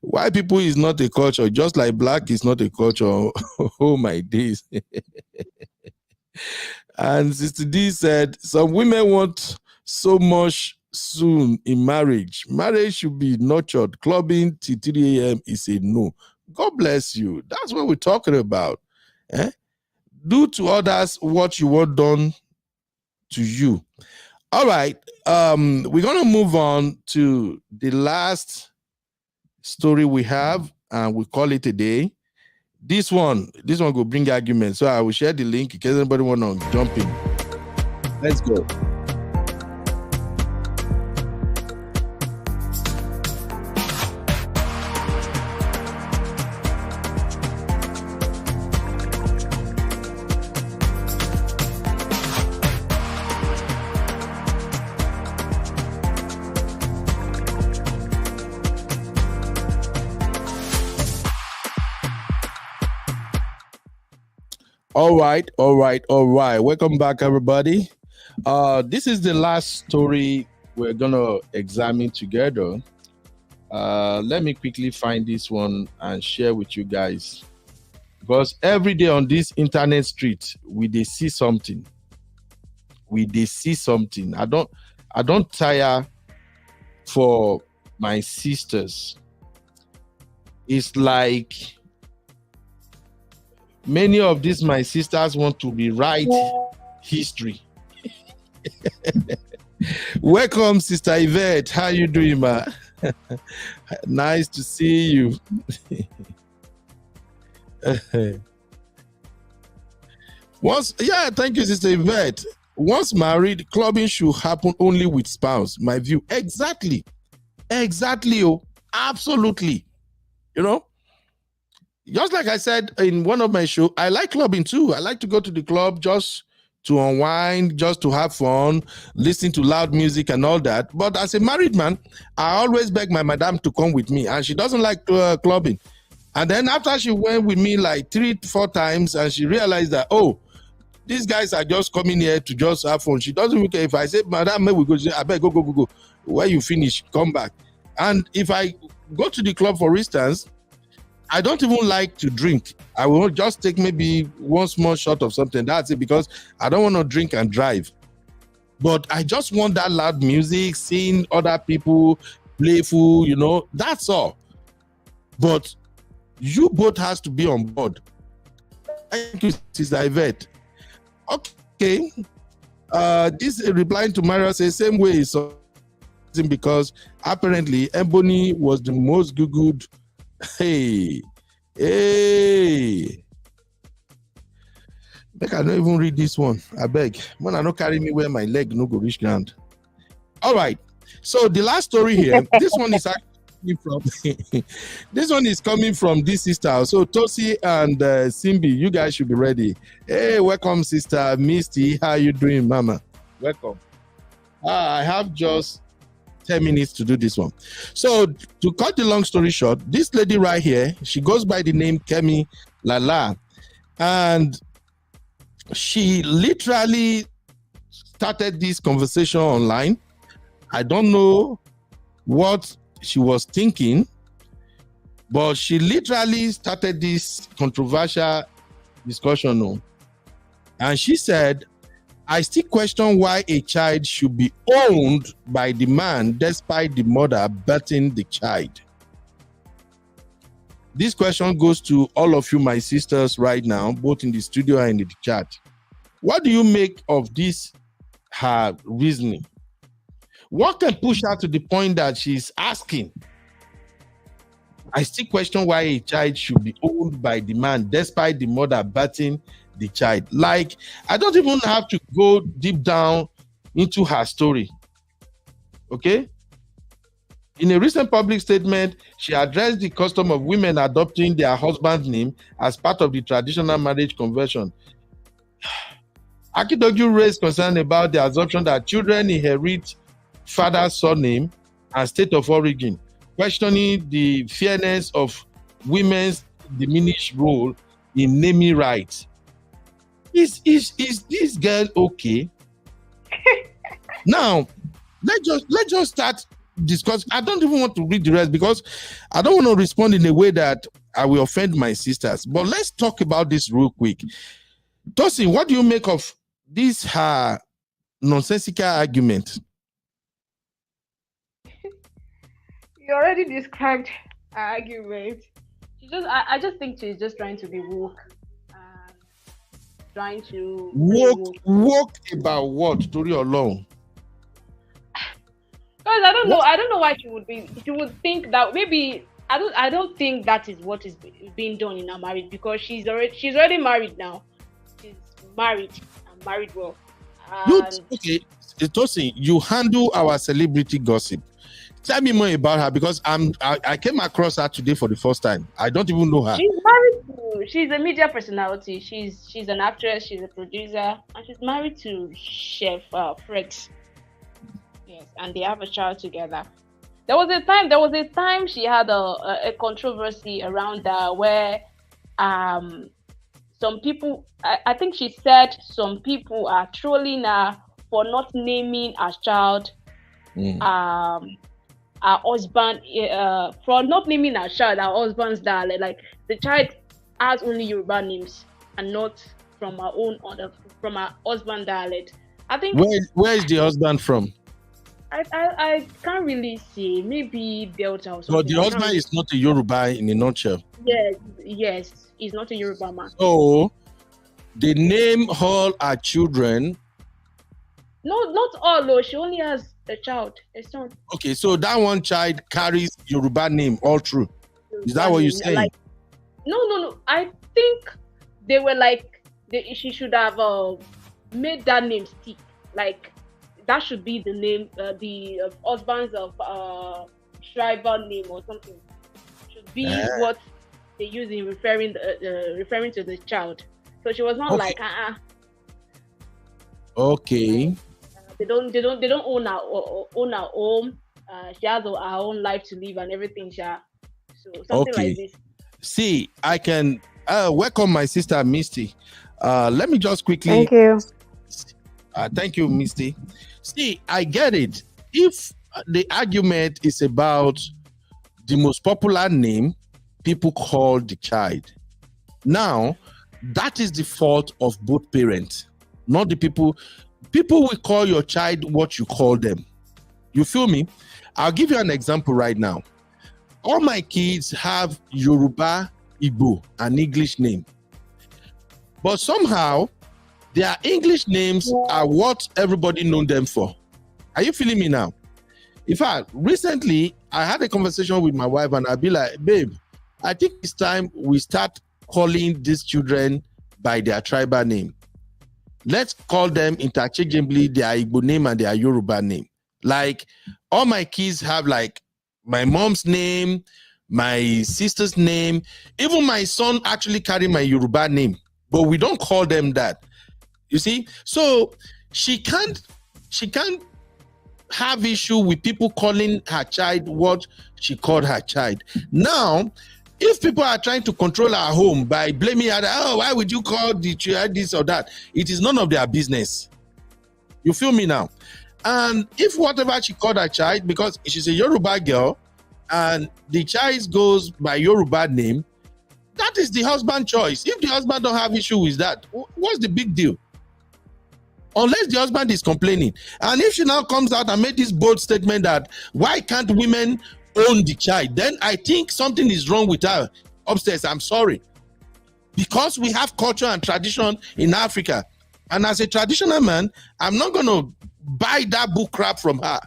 White people is not a culture, just like black is not a culture. Oh my days. And Sister D said, some women want so much soon in marriage. Marriage should be nurtured. Clubbing till 3 a.m. is a no. God bless you. That's what we're talking about. Do to others what you want done to you. All right. We're going to move on to the last story we have, and we call it a day. This one will bring argument. So I will share the link in case anybody want to jump in. Let's go. All right. Welcome back, everybody. This is the last story we're gonna examine together. Let me quickly find this one and share with you guys, because every day on this internet street they see something. I don't tire for my sisters. It's like many of these my sisters want to rewrite history. Welcome, Sister Yvette. How you doing, ma? Nice to see you. Thank you, Sister Yvette. Once married, clubbing should happen only with spouse. My view. Exactly. Oh, absolutely. You know? Just like I said in one of my shows, I like clubbing too. I like to go to the club just to unwind, just to have fun, listen to loud music and all that. But as a married man, I always beg my madam to come with me, and she doesn't like clubbing. And then after she went with me like 3-4 times, and she realized that, oh, these guys are just coming here to just have fun. She doesn't even care if I say, madam, may we go? She say, I beg, go. Where you finish, come back. And if I go to the club, for instance, I don't even like to drink. I will just take maybe one small shot of something. That's it, because I don't want to drink and drive. But I just want that loud music, seeing other people playful, that's all. But you both has to be on board. Thank you, Sister Yvette. Okay. This replying to Mario says, same way, so because apparently Ebony was the most Googled. Hey, I can't even read this one. I beg. When I don't carry me where my leg no go reach ground. All right. So the last story here, this one is actually coming from this sister. So Tosi and Simbi, you guys should be ready. Hey, welcome, Sister Misty. How you doing, Mama? Welcome. I have just 10 minutes to do this one. So to cut the long story short, this lady right here, she goes by the name Kemi Lala, and she literally started this conversation online. I don't know what she was thinking, but she literally started this controversial discussion. And she said, I still question why a child should be owned by the man despite the mother birthing the child. This question goes to all of you, my sisters, right now, both in the studio and in the chat. What do you make of this, her reasoning? What can push her to the point that she's asking, I still question why a child should be owned by the man despite the mother birthing the child? Like, I don't even have to go deep down into her story. Okay? In a recent public statement, she addressed the custom of women adopting their husband's name as part of the traditional marriage conversion. Akindoju raised concern about the assumption that children inherit father's surname and state of origin, questioning the fairness of women's diminished role in naming rights. Is this girl okay? Now, let's just start discuss. I don't even want to read the rest because I don't want to respond in a way that I will offend my sisters. But let's talk about this real quick. Tosin, what do you make of this nonsensical argument? You already described her argument. I just think she's just trying to be woke and trying to woke about what? Tori alone. Because I don't know why she would think that maybe I don't think that is what is being done in her marriage, because she's already married now. She's married and married well. Okay, Tosin, you handle our celebrity gossip. Tell me more about her, because I came across her today for the first time. I don't even know her. She's a media personality. She's an actress. She's a producer, and she's married to Chef Fred. Yes, and they have a child together. There was a time she had a controversy around where some people, I think she said some people are trolling her for not naming her child her husband, for not naming her child her husband's dialect. Like, the child has only Yoruba names and not from her husband dialect. I think. Where is the husband from? I can't really say. Maybe Delta or something. But the husband is not a Yoruba in a nutshell. Yes, he's not a Yoruba man. So they name all her children. No, not all though. She only has a child, a son. Okay, so that one child carries Yoruba name all through. Is that what you're saying? Like, no. I think they were like, she should have made that name stick. Like, that should be the name, the husband's tribal name or something. Should be what they use in referring to the child. So she was not like Okay. They don't own her home. She has her own life to live and everything. So something like this. See, I can welcome my sister Misty. Let me just quickly. Thank you. Thank you, Misty. See, I get it. If the argument is about the most popular name people call the child, now that is the fault of both parents, not the people. People will call your child what you call them. You feel me? I'll give you an example right now. All my kids have Yoruba, Igbo, and English name. But somehow, their English names are what everybody knows them for. Are you feeling me now? In fact, recently, I had a conversation with my wife and I'd be like, babe, I think it's time we start calling these children by their tribal name. Let's call them interchangeably their Igbo name and their Yoruba name. Like, all my kids have like my mom's name, my sister's name. Even my son actually carry my Yoruba name, but we don't call them that. You see? So she can't have issue with people calling her child what she called her child. Now, if people are trying to control our home by blaming her, why would you call the child this or that? It is none of their business. You feel me now? And if whatever she called her child, because she's a Yoruba girl, and the child goes by Yoruba name, that is the husband's choice. If the husband don't have issue with that, what's the big deal? Unless the husband is complaining. And if she now comes out and made this bold statement that why can't women own the child, then I think something is wrong with her upstairs. I'm sorry. Because we have culture and tradition in Africa. And as a traditional man, I'm not going to buy that book crap from her.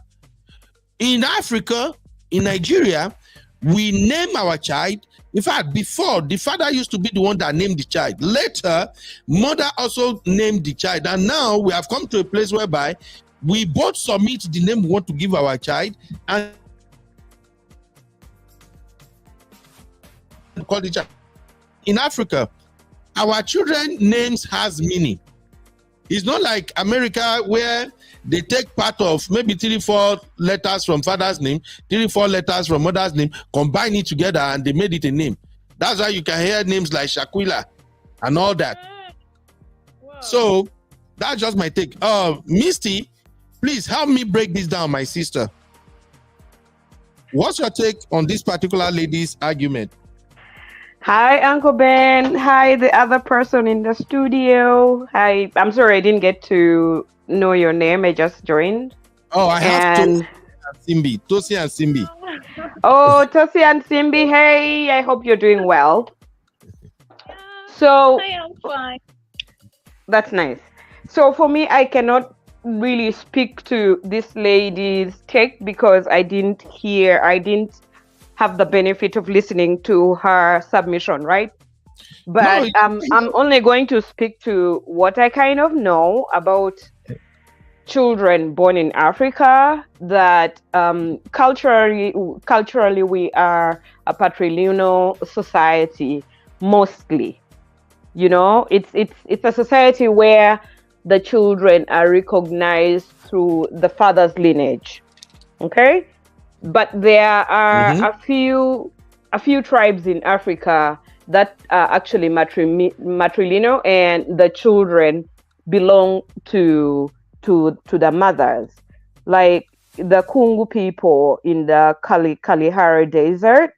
In Africa, in Nigeria, we name our child. In fact, before, the father used to be the one that named the child. Later, mother also named the child. And now we have come to a place whereby we both submit the name we want to give our child and call the child. In Africa, our children names has meaning. It's not like America where they take part of maybe 3-4 letters from father's name, 3-4 letters from mother's name, combine it together and they made it a name. That's why you can hear names like Shaquilla and all that. Wow. So that's just my take. Misty, Please help me break this down, my sister. What's your take on this particular lady's argument? Hi, Uncle Ben. Hi, the other person in the studio. Hi, I'm sorry I didn't get to know your name. I just joined. Oh, I have Tosi and Simbi. Oh, Tosi and Simbi. Hey, I hope you're doing well. So I am fine. that's nice. So for me, I cannot really speak to this lady's take because I didn't have the benefit of listening to her submission, right? But I'm only going to speak to what I kind of know about children born in Africa, that culturally we are a patrilineal society mostly. You know, it's a society where the children are recognized through the father's lineage. Okay? But there are a few tribes in Africa that are actually matrilineal, and the children belong to the mothers, like the Kungu people in the Kalahari Desert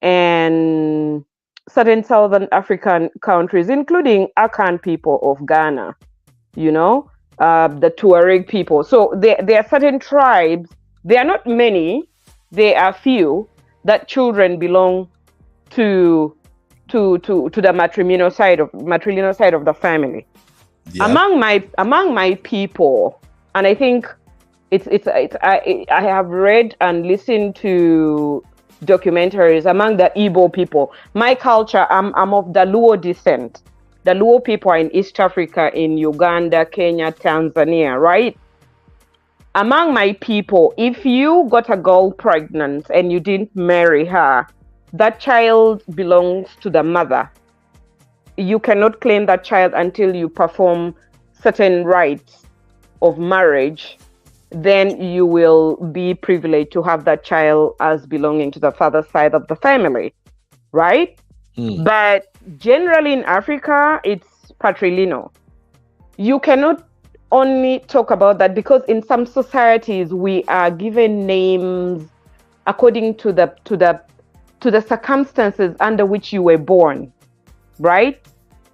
and certain Southern African countries, including Akan people of Ghana, you know, the Tuareg people. So there are certain tribes. There are not many. There are few that children belong to the matrilineal side of the family. Yep. Among my people, and I think I have read and listened to documentaries among the Igbo people. My culture, I'm of the Luo descent. The Luo people are in East Africa, in Uganda, Kenya, Tanzania, right? Among my people, if you got a girl pregnant and you didn't marry her, that child belongs to the mother. You cannot claim that child until you perform certain rites of marriage. Then you will be privileged to have that child as belonging to the father's side of the family, right? But generally in Africa, it's patrilineal. You cannot only talk about that because in some societies we are given names according to the circumstances under which you were born, right?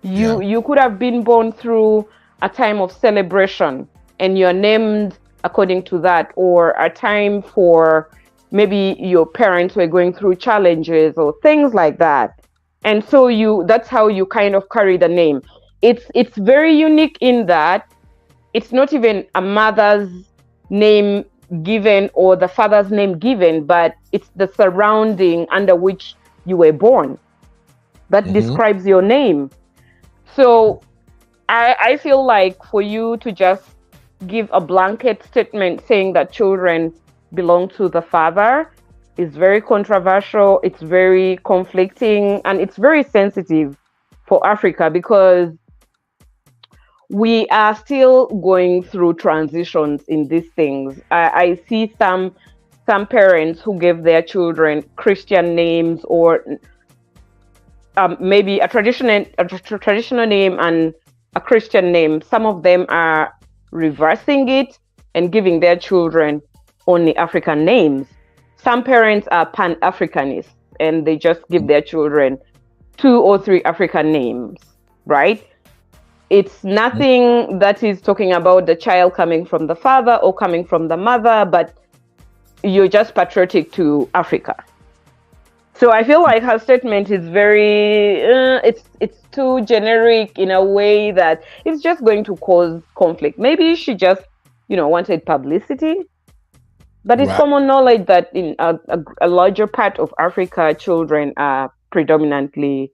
You could have been born through a time of celebration and you're named according to that, or a time for maybe your parents were going through challenges or things like that. And so that's how you kind of carry the name. It's very unique in that it's not even a mother's name given or the father's name given, but it's the surrounding under which you were born that describes your name. So I feel like for you to just give a blanket statement saying that children belong to the father is very controversial, it's very conflicting, and it's very sensitive for Africa because we are still going through transitions in these things. I see some parents who give their children Christian names or maybe a traditional name and a Christian name. Some of them are reversing it and giving their children only African names. Some parents are Pan-Africanists and they just give their children 2 or 3 African names, right? It's nothing that is talking about the child coming from the father or coming from the mother, but you're just patriotic to Africa. So I feel like her statement is very, it's too generic in a way that it's just going to cause conflict. Maybe she just, wanted publicity. But it's common knowledge that in a larger part of Africa, children are predominantly,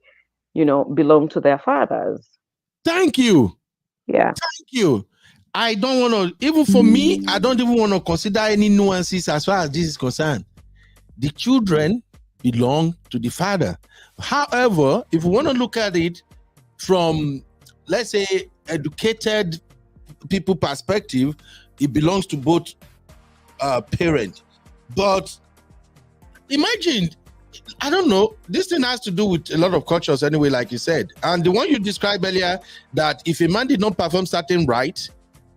belong to their fathers. Thank you. Yeah. Thank you. I don't want to, even for me, I don't even want to consider any nuances as far as this is concerned. The children belong to the father. However, if we want to look at it from, let's say, educated people perspective, it belongs to both parents. But imagine, I don't know, this thing has to do with a lot of cultures anyway, like you said. And the one you described earlier, that if a man did not perform certain rites,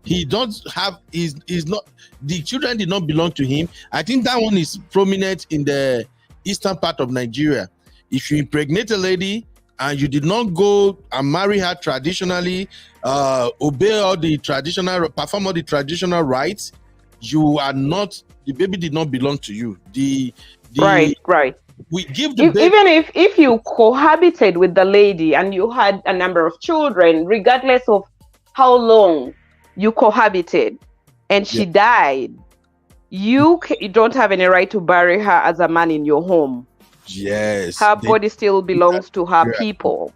he don't have, is not, the children did not belong to him. I think that one is prominent in the eastern part of Nigeria. If you impregnate a lady and you did not go and marry her traditionally, obey all the traditional, perform all the traditional rites, you are not, the baby did not belong to you. Right. We give the baby, even if you cohabited with the lady and you had a number of children, regardless of how long you cohabited, and she died, you don't have any right to bury her as a man in your home. Yes, her body still belongs to her people.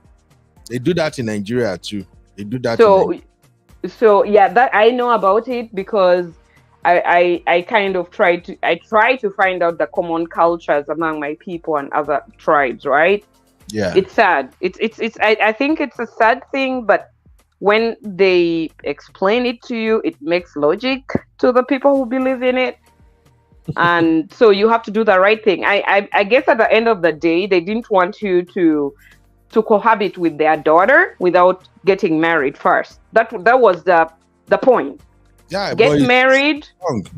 They do that in Nigeria too. They do that. So yeah, that I know about it because I kind of try to find out the common cultures among my people and other tribes, right? Yeah. It's sad. I think it's a sad thing, but when they explain it to you, it makes logic to the people who believe in it. And so you have to do the right thing. I guess at the end of the day, they didn't want you to cohabit with their daughter without getting married first. That was the point. Yeah, get married.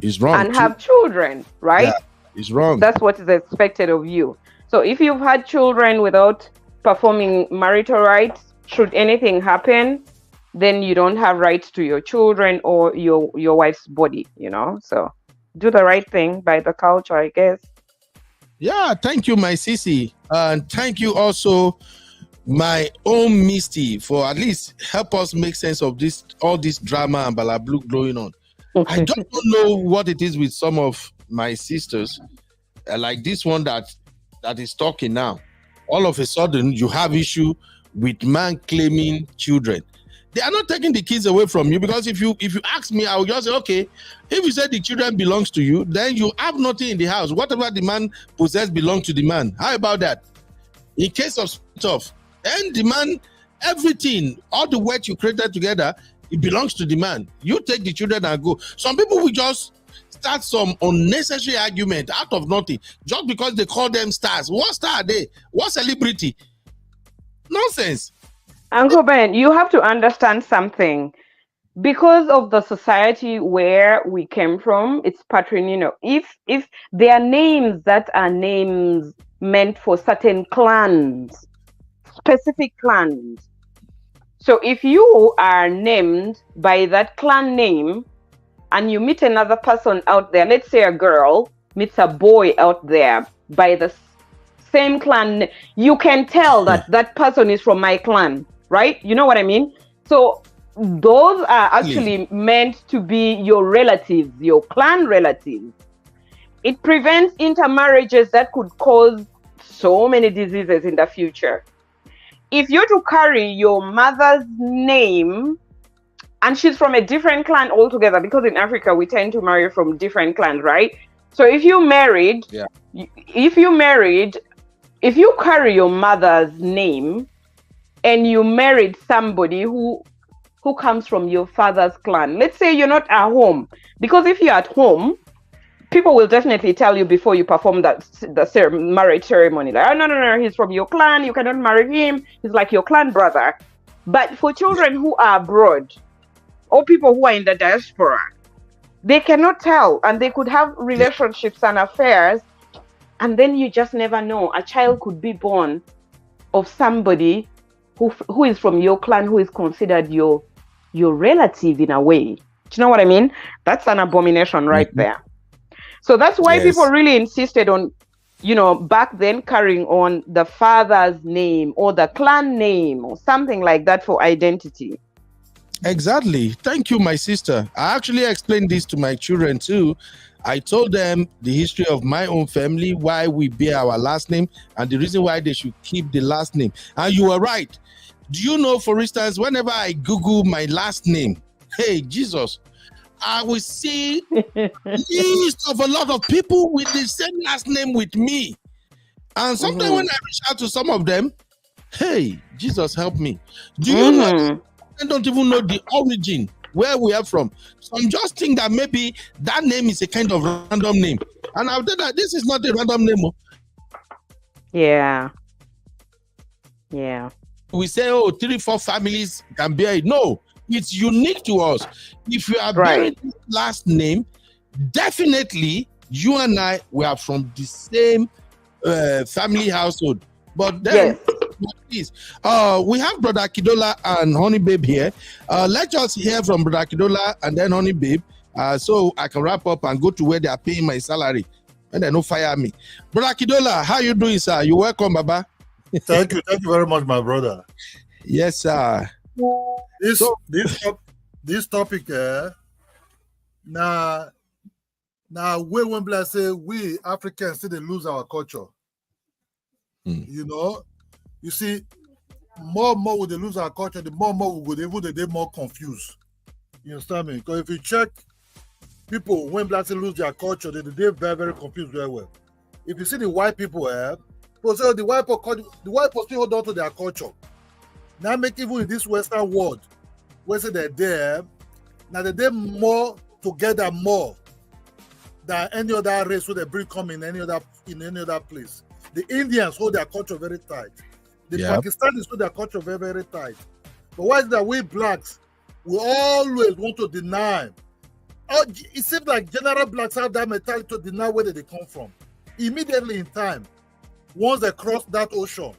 It's wrong and have children, right? Yeah, it's wrong. That's what is expected of you. So if you've had children without performing marital rites, should anything happen, then you don't have rights to your children or your wife's body, So do the right thing by the culture, I guess. Yeah, thank you, my sissy. And thank you also, my own Misty, for at least help us make sense of all this drama and balablue going on. I don't know what it is with some of my sisters, like this one that is talking now. All of a sudden, you have issue with man claiming children. They are not taking the kids away from you, because if you ask me, I will just say, okay, if you say the children belongs to you, then you have nothing in the house. Whatever the man possesses belongs to the man. How about that? In case of stuff, and the man, everything, all the work you created together, it belongs to the man. You take the children and go. Some people will just start some unnecessary argument out of nothing, just because they call them stars. What star are they? What celebrity? Nonsense. Uncle Ben, you have to understand something. Because of the society where we came from, it's patrilineal. If there are names that are names meant for certain clans, specific clans. So if you are named by that clan name and you meet another person out there, let's say a girl meets a boy out there by the same clan, you can tell that that person is from my clan, right? You know what I mean? So those are actually meant to be your relatives, your clan relatives. It prevents intermarriages that could cause so many diseases in the future. If you're to carry your mother's name and she's from a different clan altogether, because in Africa we tend to marry from different clans, right? So if you carry your mother's name and you married somebody who comes from your father's clan, let's say you're not at home, because if you're at home, people will definitely tell you before you perform the marriage ceremony, like, oh, no, he's from your clan, you cannot marry him, he's like your clan brother. But for children who are abroad or people who are in the diaspora, they cannot tell, and they could have relationships and affairs, and then you just never know. A child could be born of somebody who is from your clan, who is considered your relative in a way. Do you know what I mean? That's an abomination right there. So that's why people really insisted on, back then carrying on the father's name or the clan name or something like that for identity. Exactly. Thank you, my sister. I actually explained this to my children too. I told them the history of my own family, why we bear our last name, and the reason why they should keep the last name. And you are right. Do you know, for instance, whenever I Google my last name, hey, Jesus, I will see list of a lot of people with the same last name with me. And sometimes when I reach out to some of them, hey, Jesus, help me. Do you know, I don't even know the origin, where we are from. So I'm just thinking that maybe that name is a kind of random name. And I've done that. This is not a random name. Yeah. We say, 3-4 families can bear it. No, It's unique to us. If you are Right. bearing this last name, definitely you and I we are from the same family household. But then, please, we have Brother Kidola and Honey Babe here. Let us hear from Brother Kidola and then Honey Babe, so I can wrap up and go to where they are paying my salary and they don't fire me. Brother Kidola, how you doing, sir? You welcome, Baba. Thank you very much, my brother. Yes, sir. This topic, now when I say we Africans still they lose our culture. You know, you see, more and more they lose our culture, the more and more we would even they more confused. You understand me? Because if you check people when blacks lose their culture, they're very, very confused very well. If you see the white people, people say the white people still hold on to their culture. Now make even in this Western world, where say they're there, now they're more together more than any other race who they bring come in any other place. The Indians hold their culture very tight. The Pakistanis hold their culture very, very tight. But why is that we blacks, we always want to deny? It seems like general blacks have that mentality to deny where they come from. Immediately in time, once they cross that ocean,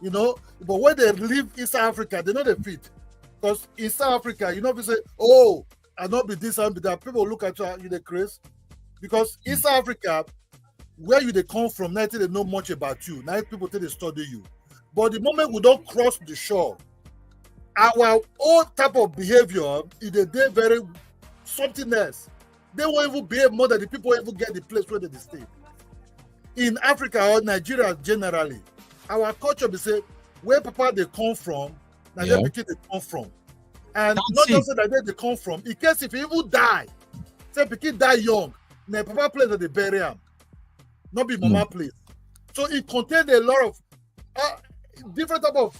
you know, but when they leave East Africa, they know they fit. Because in South Africa, you know, if you say, oh, I not be this, I not be that, people look at you the craze. Because in South Africa, where you they come from, now they know much about you. Now people think they study you. But the moment we don't cross the shore, our own type of behavior is they very something else. They won't even behave more than the people even get the place where they stay. In Africa or Nigeria generally, our culture be say where papa they come from, now they begin they come from. And not just that they come from, in case if you even die, say pikin die young, now papa place that they bury him. Not be mama place. So it contained a lot of different type of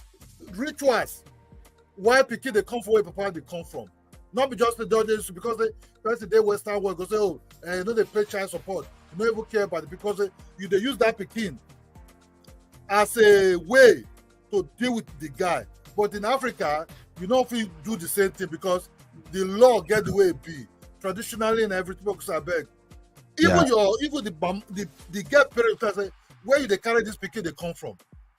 rituals. Why pikin they come from where papa they come from. Not be just the judges because they Western world go say, oh, you know they pay child support. You don't even care about it because they use that pikin as a way to deal with the guy. But in Africa, you don't feel do the same thing because the law get the way it be. Traditionally and everything, because I beg. Even the get parents say, where you they carry this pikin they come from?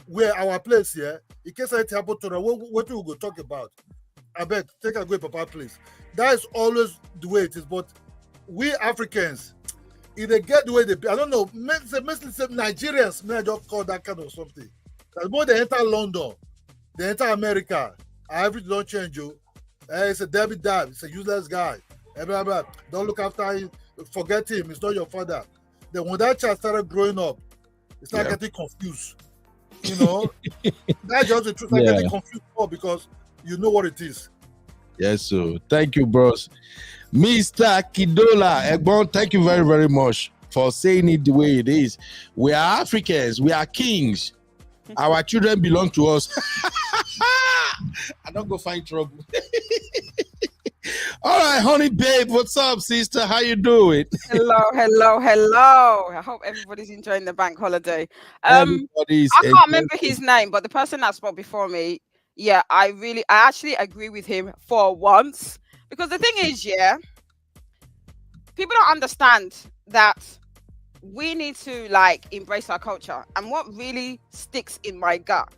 Where our place here, in case anything happen to them, what we go talk about? I beg, take a go papa place. That is always the way it is. But we Africans, if they get the way they be, I don't know, mostly say Nigerians may just call that kind of something. That's more they enter London, they enter America, everything don't change you. It's a Debbie Dab, it's a useless guy. Blah, blah. Don't look after him, forget him, it's not your father. Then when that child started growing up, it started getting confused. You know, that's just the truth. I'm getting confused more because you know what it is. Yes, so thank you, bros. Mr. Kidola Egbon, thank you very, very much for saying it the way it is. We are Africans, we are kings. Our children belong to us. I don't go find trouble. All right, Honey Babe, what's up, sister? How you doing? Hello. I hope everybody's enjoying the bank holiday. I can't remember his name, but the person that spoke before me, I actually agree with him for once. Because the thing is, people don't understand that we need to embrace our culture. And what really sticks in my gut,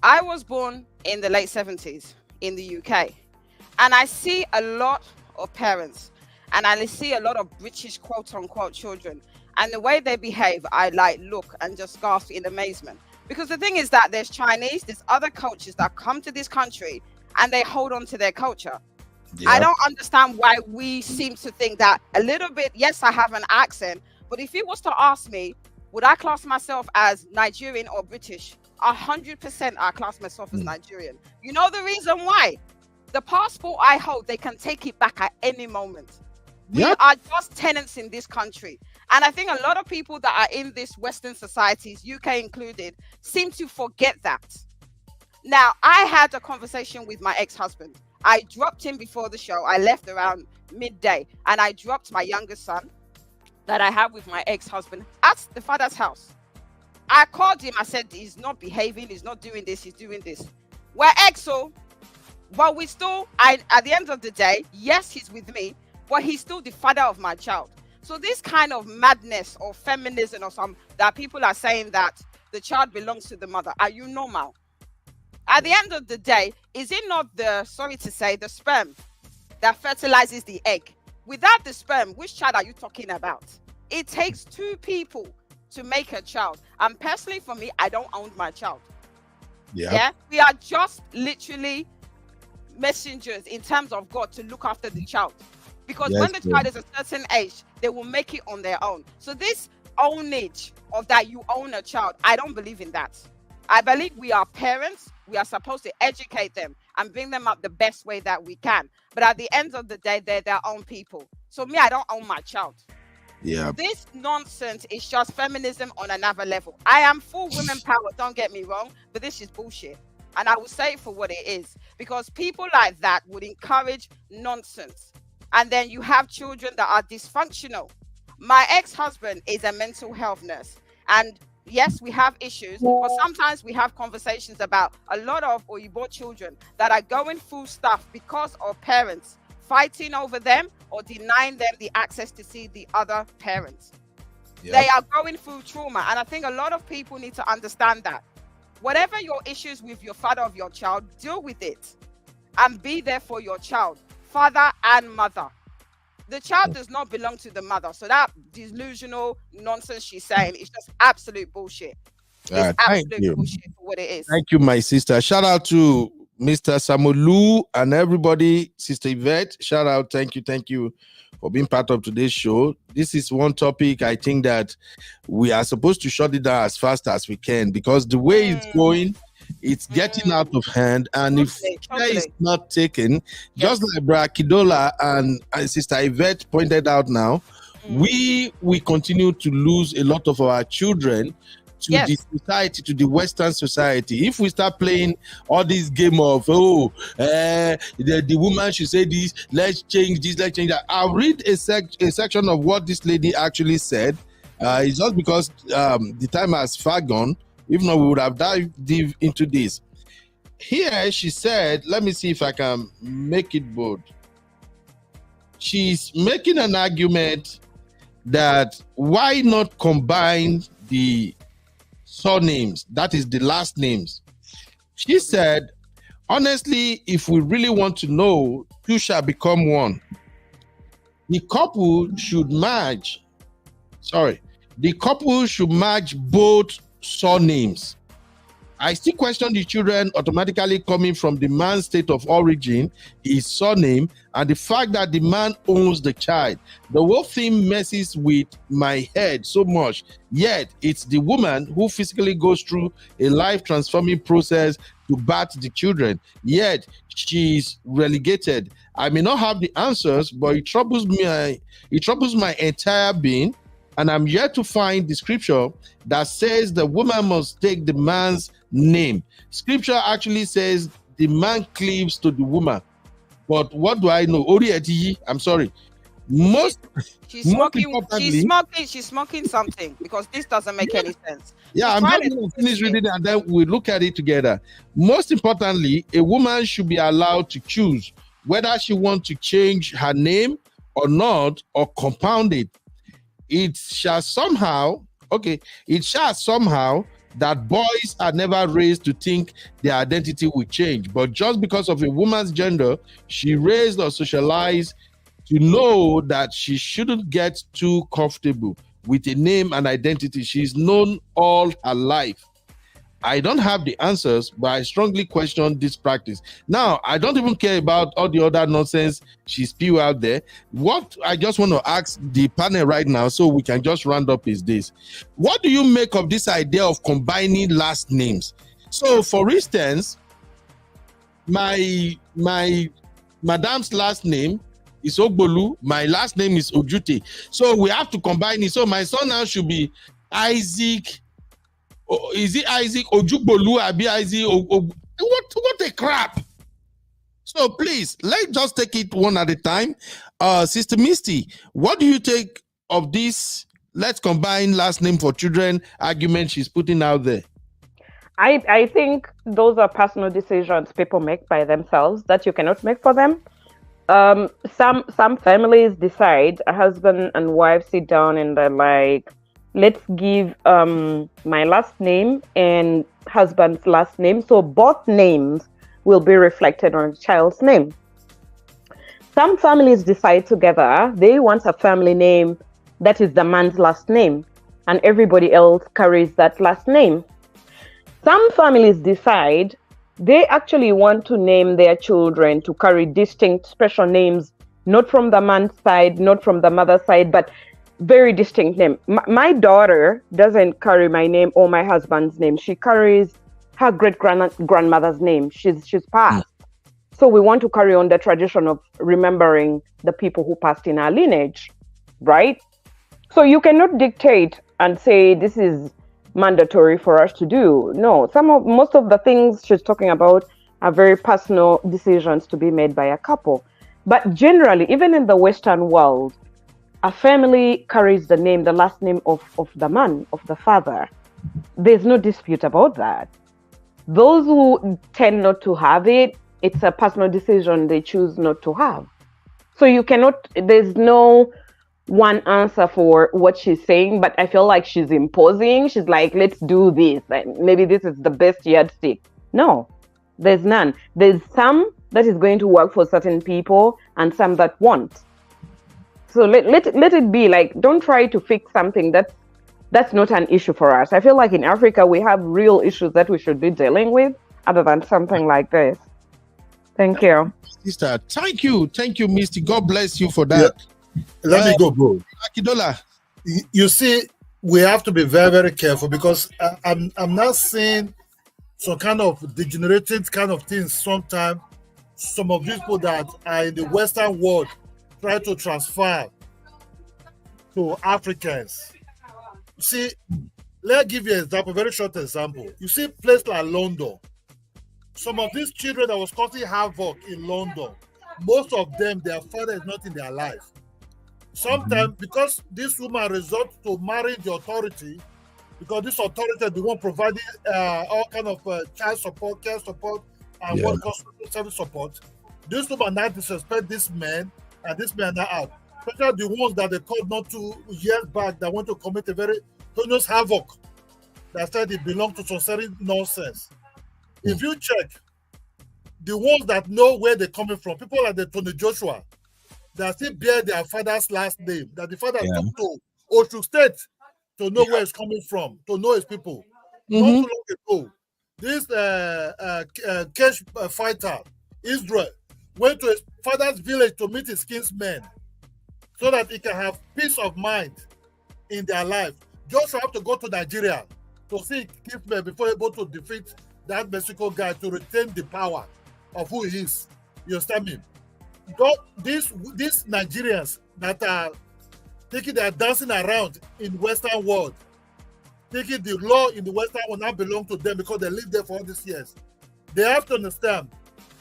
I was born in the late 70s in the UK. And I see a lot of parents and I see a lot of British quote unquote children, and the way they behave, I look and just gasp in amazement. Because the thing is that there's Chinese, there's other cultures that come to this country and they hold on to their culture. I don't understand why we seem to think that a little bit, yes, I have an accent, but if it was to ask me, would I class myself as Nigerian or British? 100% I class myself as Nigerian. You know the reason why? The passport I hold, they can take it back at any moment. We are just tenants in this country. And I think a lot of people that are in this Western societies, UK included, seem to forget that. Now, I had a conversation with my ex-husband. I dropped him before the show. I left around midday and I dropped my youngest son that I have with my ex-husband at the father's house. I called him. I said, he's not behaving. He's not doing this. He's doing this. We're exo. But we still, at the end of the day, yes, he's with me, but he's still the father of my child. So this kind of madness or feminism or some that people are saying that the child belongs to the mother. Are you normal? At the end of the day, is it not the sperm that fertilizes the egg? Without the sperm, which child are you talking about? It takes two people to make a child. And personally, for me, I don't own my child. Yeah, we are just literally messengers in terms of God to look after the child. Because when the child is a certain age, they will make it on their own. So this ownage of that you own a child, I don't believe in that. I believe we are parents. We are supposed to educate them and bring them up the best way that we can. But at the end of the day, they're their own people. So me, I don't own my child. Yeah. This nonsense is just feminism on another level. I am for women power, don't get me wrong, but this is bullshit. And I will say it for what it is. Because people like that would encourage nonsense. And then you have children that are dysfunctional. My ex-husband is a mental health nurse. And yes, we have issues, but sometimes we have conversations about a lot of Oyibo children that are going through stuff because of parents fighting over them or denying them the access to see the other parents. Yep. They are going through trauma. And I think a lot of people need to understand that. Whatever your issues with your father of your child, deal with it and be there for your child, father and mother. The child does not belong to the mother. So that delusional nonsense she's saying is just absolute bullshit. It's absolute bullshit for what it is. Thank you, my sister. Shout out to Mr. Samolu and everybody. Sister Yvette, shout out. Thank you for being part of today's show. This is one topic I think that we are supposed to shut it down as fast as we can, because the way it's going, it's getting out of hand, and if care is not taken, just like Brakidola and Sister Yvette pointed out now, we continue to lose a lot of our children to the society, to the Western society. If we start playing all this game of the woman should say this, let's change this, let's change that. I'll read a section of what this lady actually said. It's just because the time has far gone. If not, we would have dived deep into this. Here she said, let me see if I can make it bold. She's making an argument that why not combine the surnames, that is the last names. She said, honestly, if we really want to know, two shall become one. The couple should merge both surnames. I still question the children automatically coming from the man's state of origin, his surname, and the fact that the man owns the child. The whole thing messes with my head so much. Yet it's the woman who physically goes through a life-transforming process to birth the children. Yet she's relegated. I may not have the answers, but it troubles me. It troubles my entire being. And I'm yet to find the scripture that says the woman must take the man's name. Scripture actually says the man cleaves to the woman. But what do I know? I'm sorry. She's smoking something, because this doesn't make any sense. Yeah, I'm just going to finish reading and then we'll look at it together. Most importantly, a woman should be allowed to choose whether she wants to change her name or not, or compound it. It shall somehow that boys are never raised to think their identity will change. But just because of a woman's gender, she raised or socialized to know that she shouldn't get too comfortable with a name and identity she's known all her life. I don't have the answers, but I strongly question this practice. Now, I don't even care about all the other nonsense she spew out there. What I just want to ask the panel right now, so we can just round up, is this. What do you make of this idea of combining last names? So, for instance, my madam's last name is Ogbolu. My last name is Ojute. So, we have to combine it. So, my son now should be Isaac. Is it Isaac Ojukbolu? Isaac? What a crap! So please, let's just take it one at a time. Sister Misty, what do you take of this? Let's combine last name for children argument she's putting out there. I think those are personal decisions people make by themselves that you cannot make for them. Some families decide, a husband and wife sit down and they're like, let's give my last name and husband's last name, so both names will be reflected on the child's name. Some families decide together they want a family name that is the man's last name, and everybody else carries that last name. Some families decide they actually want to name their children to carry distinct special names, not from the man's side, not from the mother's side, but very distinct name. My daughter doesn't carry my name or my husband's name. She carries her grandmother's name. She's passed. So we want to carry on the tradition of remembering the people who passed in our lineage, right? So you cannot dictate and say this is mandatory for us to do. No, most of the things she's talking about are very personal decisions to be made by a couple. But generally, even in the Western world, a family carries the last name of the man, of the father. There's no dispute about that. Those who tend not to have it, it's a personal decision they choose not to have. So there's no one answer for what she's saying, but I feel like she's imposing. She's like, let's do this. And maybe this is the best yardstick. No, there's none. There's some that is going to work for certain people and some that won't. So let it be. Like, don't try to fix something that's not an issue for us. I feel like in Africa, we have real issues that we should be dealing with other than something like this. Thank you. Sister, thank you, Misty. God bless you for that. Yeah. Let me go, bro. Akidola. You see, we have to be very, very careful because I'm not seeing some kind of degenerated kind of things. Sometimes some of these people that are in the Western world try to transfer to Africans. You see, let's give you an example, a very short example. You see, a place like London. Some of these children that was causing havoc in London, most of them, their father is not in their life. Sometimes, because this woman resorts to marry the authority, because this authority, the one providing all kind of child support, care support, and what social service support, this woman now disrespect this man, and this man now out. Especially the ones that they caught not 2 years back that want to commit a very heinous havoc that said it belonged to some certain nonsense. If you check, the ones that know where they're coming from, people like the Tony Joshua, that still bear their father's last name, that the father took to Oshu State to know where it's coming from, to know his people. Not too long ago, this cash fighter, Israel, went to his father's village to meet his kinsmen so that he can have peace of mind in their life. Joshua have to go to Nigeria to see kinsmen before able to defeat that Mexico guy to retain the power of who he is. You understand me? These Nigerians that are thinking they are dancing around in Western world, thinking the law in the Western will not belong to them because they lived there for all these years. They have to understand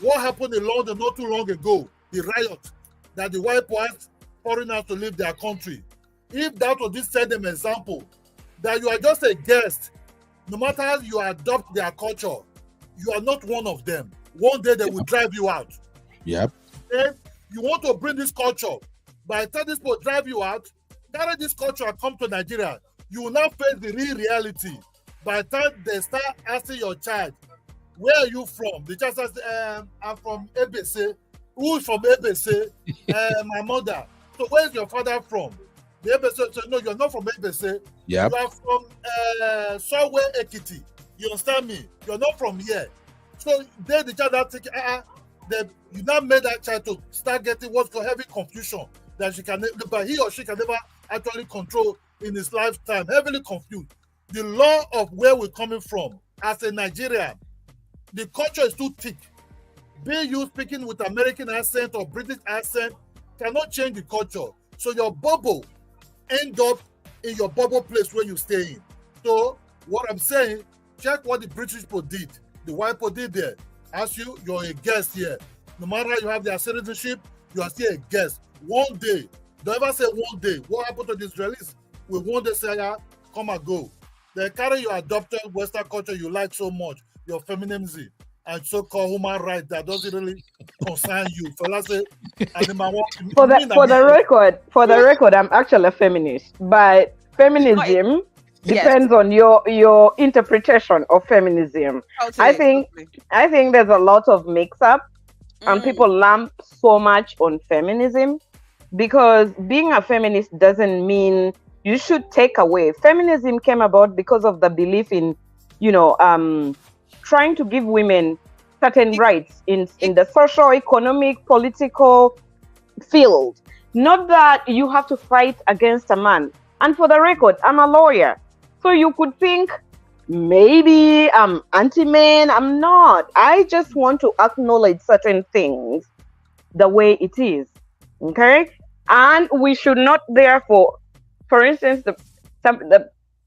what happened in London not too long ago, the riot that the white boys foreigners to leave their country. If that was this set them example, that you are just a guest, no matter how you adopt their culture, you are not one of them. One day they will drive you out. Yep. And you want to bring this culture. By the time this will drive you out, carry this culture and come to Nigeria. You will now face the real reality. By the time they start asking your child, where are you from? The child says, I'm from ABC. Who's from ABC? My mother. So where's your father from? The ABC said, no, you're not from ABC. Yep. You are from somewhere Ekiti. You understand me? You're not from here. So then the child are thinking, you now made that child to start getting what's called heavy confusion that but he or she can never actually control in his lifetime. Heavily confused. The law of where we're coming from as a Nigerian, the culture is too thick. Being you speaking with American accent or British accent cannot change the culture. So your bubble end up in your bubble place where you stay in. So what I'm saying, check what the British people did. The white people did there. As you're a guest here. No matter you have their citizenship, you are still a guest. One day, don't ever say one day. What happened to the Israelis? We one day say, come and go. They carry your adopted Western culture you like so much, your feminism and so-called human rights that doesn't really concern you. For let's say, for the record, I'm actually a feminist, but feminism depends on your interpretation of feminism. Totally, I think there's a lot of mix-up, and people lump so much on feminism, because being a feminist doesn't mean you should take away. Feminism came about because of the belief in, trying to give women certain rights in the social, economic, political field. Not that you have to fight against a man. And for the record, I'm a lawyer. So you could think maybe I'm anti-man. I'm not. I just want to acknowledge certain things the way it is. Okay? And we should not therefore, for instance, the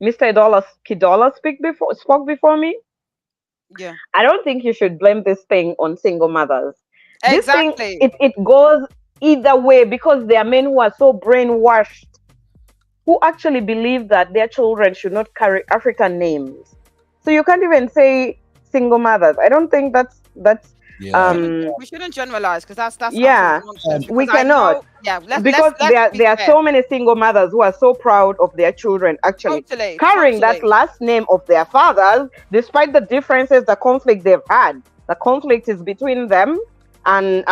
Mr. Kidola spoke before me. Yeah. I don't think you should blame this thing on single mothers. Exactly. This thing, it goes either way, because there are men who are so brainwashed, who actually believe that their children should not carry African names. So you can't even say single mothers. I don't think that's we shouldn't generalize, because that's nonsense, we cannot. Because there are so many single mothers who are so proud of their children actually carrying that last name of their fathers, despite the differences, the conflict they've had. The conflict is between them and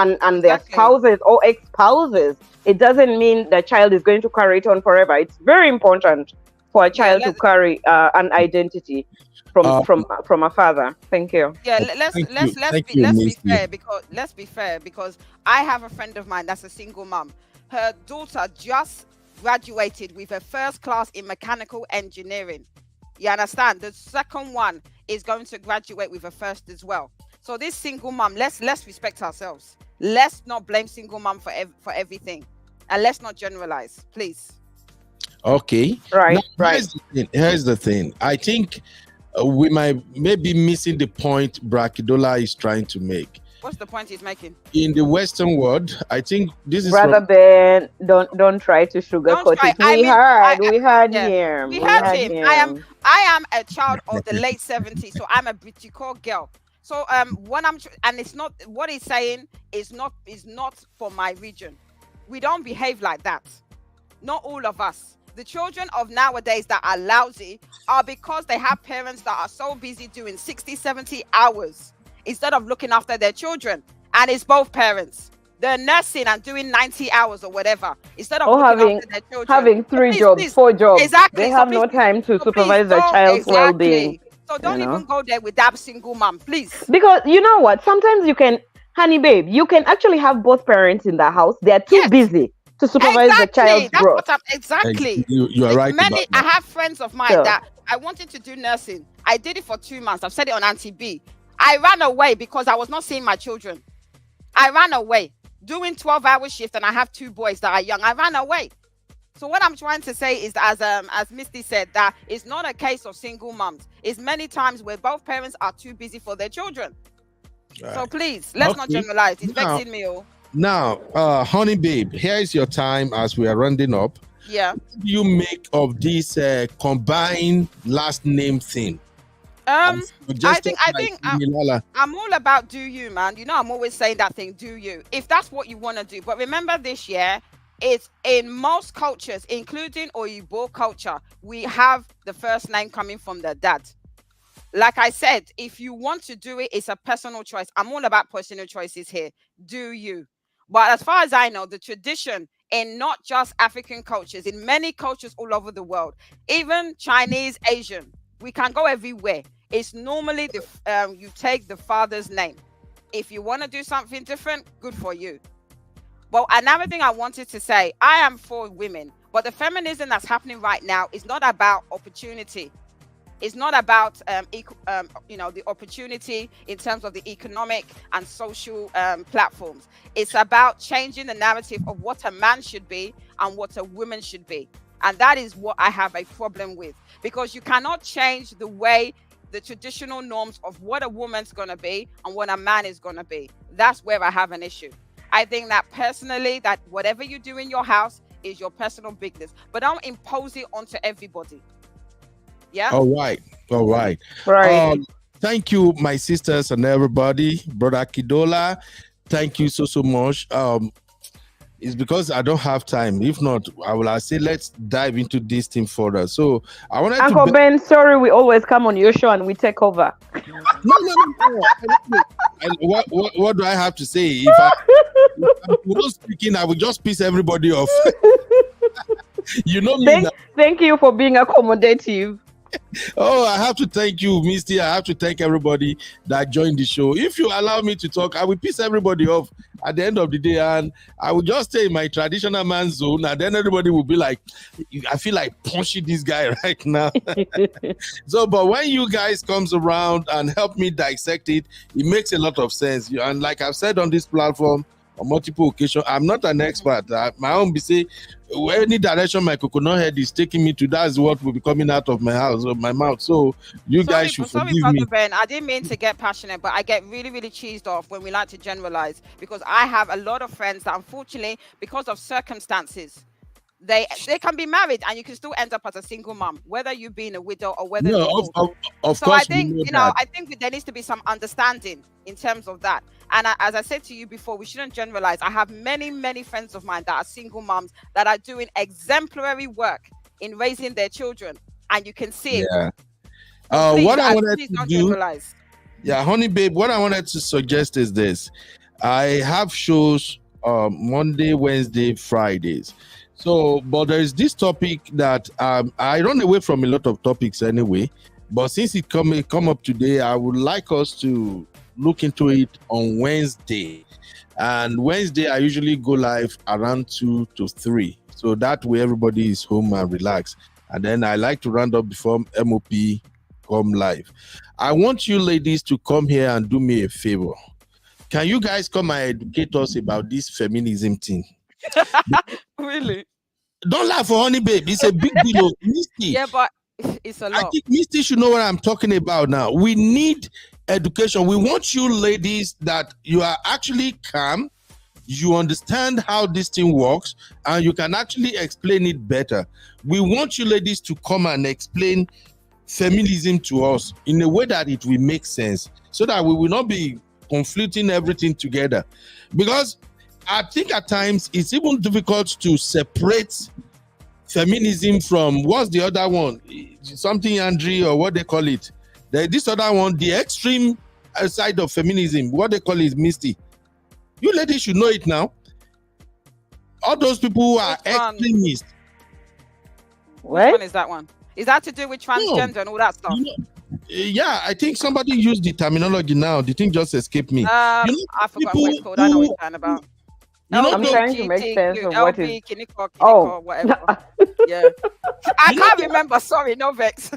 their spouses or ex-spouses. It doesn't mean the child is going to carry it on forever. It's very important for a child to carry an identity from a father. Thank you. Yeah, let's be fair because I have a friend of mine that's a single mom. Her daughter just graduated with her first class in mechanical engineering. You understand? The second one is going to graduate with a first as well. So this single mom, let's respect ourselves. Let's not blame single mom for everything, and let's not generalize, please. Okay. Right. Here's the thing. I think we might maybe missing the point Brakidola is trying to make. What's the point he's making? In the Western world, I think this is rather than don't try to sugarcoat it. We heard him. We heard him. I am a child of the late 70s, so I'm a British girl. So and it's not what he's saying is not for my region. We don't behave like that. Not all of us. The children of nowadays that are lousy are because they have parents that are so busy doing 60, 70 hours instead of looking after their children. And it's both parents. They're nursing and doing 90 hours or whatever instead of looking after their children. Having 3 jobs, 4 jobs. Exactly. They have no time to supervise their child's well-being. So don't even go there with that single mom, please. Because you know what? Sometimes you can, honey babe, you can actually have both parents in the house. They are too busy to supervise the child's growth. Exactly. You are right. I have friends of mine that I wanted to do nursing. I did it for 2 months. I've said it on Auntie B. I ran away because I was not seeing my children. I ran away doing 12-hour shift, and I have 2 boys that are young. I ran away. So what I'm trying to say is, as Misty said, that it's not a case of single moms. It's many times where both parents are too busy for their children. Right. So please, let's not generalize. It's vexing me all. Now, honey babe, here is your time as we are rounding up. Yeah. What do you make of this combined last name thing? I think I'm all about do you, man. You know, I'm always saying that thing, do you. If that's what you want to do. But remember this year, it's in most cultures, including Oyibo culture, we have the first name coming from the dad. Like I said, if you want to do it, it's a personal choice. I'm all about personal choices here. Do you? But as far as I know, the tradition in not just African cultures, in many cultures all over the world, even Chinese, Asian, we can go everywhere. It's normally you take the father's name. If you want to do something different, good for you. Well, another thing I wanted to say, I am for women, but the feminism that's happening right now is not about opportunity. It's not about the opportunity in terms of the economic and social platforms. It's about changing the narrative of what a man should be and what a woman should be. And that is what I have a problem with, because you cannot change the way the traditional norms of what a woman's going to be and what a man is going to be. That's where I have an issue. I think that personally, that whatever you do in your house is your personal business, but don't impose it onto everybody. Yeah. All right. Right. Thank you, my sisters and everybody. Brother Kidola, thank you so much. It's because I don't have time. If not, I say let's dive into this thing further. So I wanted Uncle to Ben, sorry, we always come on your show and we take over. No. What do I have to say? If I'm not speaking, I will just piss everybody off. You know me. Thank you for being accommodative. Oh, I have to thank you, Misty. I have to thank everybody that joined the show. If you allow me to talk, I will piss everybody off at the end of the day, and I will just stay in my traditional man zone, and then everybody will be like, I feel like punching this guy right now. So, but when you guys comes around and help me dissect it, it makes a lot of sense. And like I've said on this platform on multiple occasions, I'm not an expert. My own be say, any direction my coconut head is taking me to, that's what will be coming out of my house or my mouth. So you guys should forgive me. Ben, I didn't mean to get passionate, but I get really, really cheesed off when we like to generalize, because I have a lot of friends that unfortunately, because of circumstances, they can be married and you can still end up as a single mom, whether you've been a widow or whether of so course. I think I think there needs to be some understanding in terms of that. And as I said to you before, we shouldn't generalize. I have many friends of mine that are single moms that are doing exemplary work in raising their children, and you can see it. What I wanted to do, generalize. Honey babe, what I wanted to suggest is this. I have shows Monday, Wednesday, Fridays. So, but there is this topic that I run away from a lot of topics anyway. But since it come up today, I would like us to look into it on Wednesday. And Wednesday, I usually go live around 2 to 3. So that way everybody is home and relax. And then I like to round up before MOP come live. I want you ladies to come here and do me a favor. Can you guys come and educate us about this feminism thing? Really? Don't laugh for honey babe. It's a big deal. Misty. Yeah, but it's a lot. I think Misty should know what I'm talking about now. We need education. We want you ladies that you are actually calm, you understand how this thing works, and you can actually explain it better. We want you ladies to come and explain feminism to us in a way that it will make sense, so that we will not be conflicting everything together. Because I think at times it's even difficult to separate feminism from, what's the other one? Something Andre or what they call it. This other one, the extreme side of feminism, what they call it, Misty. You ladies should know it now. All those people who are extremists. Which one is that one? Is that to do with transgender and all that stuff? Yeah, I think somebody used the terminology now. The thing just escaped me. I forgot what it's called. I know what you're talking about. I'm trying to make sense of what is. Kiniko, whatever. Yeah. I can't remember. Sorry, no vex.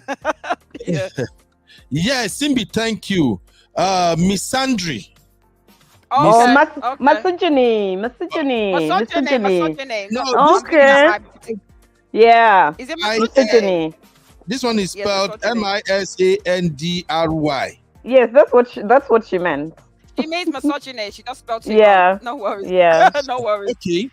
Yeah. Yeah, Simbi, thank you. Misandry. Misogyny. No, okay. Yeah. Is it misogyny? This one is spelled Misandry. Yes, that's what she meant. She means misogyny. She just spelled it. Yeah. No worries. Yeah. No worries. Okay.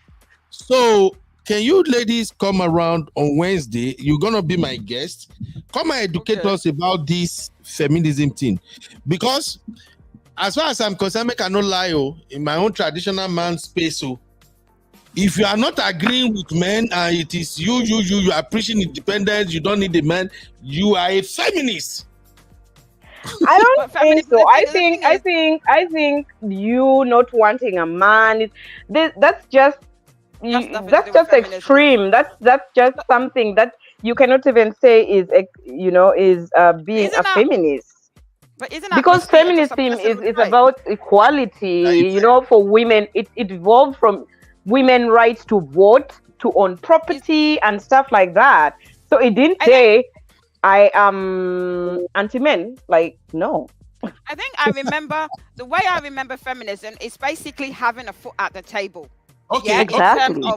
So, can you ladies come around on Wednesday? You're going to be my guest. Come and educate us about this feminism thing. Because as far as I'm concerned, I cannot lie in my own traditional man space. So, if you are not agreeing with men and it is you are preaching independence, you don't need a man, you are a feminist. I don't think so. I think you not wanting a man, that's just extreme. That's just something that you cannot even say is being a feminist. But isn't that because feminism is about equality, for women. It evolved from women's rights to vote, to own property and stuff like that. So it didn't say I am anti-men. Like, no. I think I remember the way I remember feminism is basically having a foot at the table. Okay, yeah, exactly.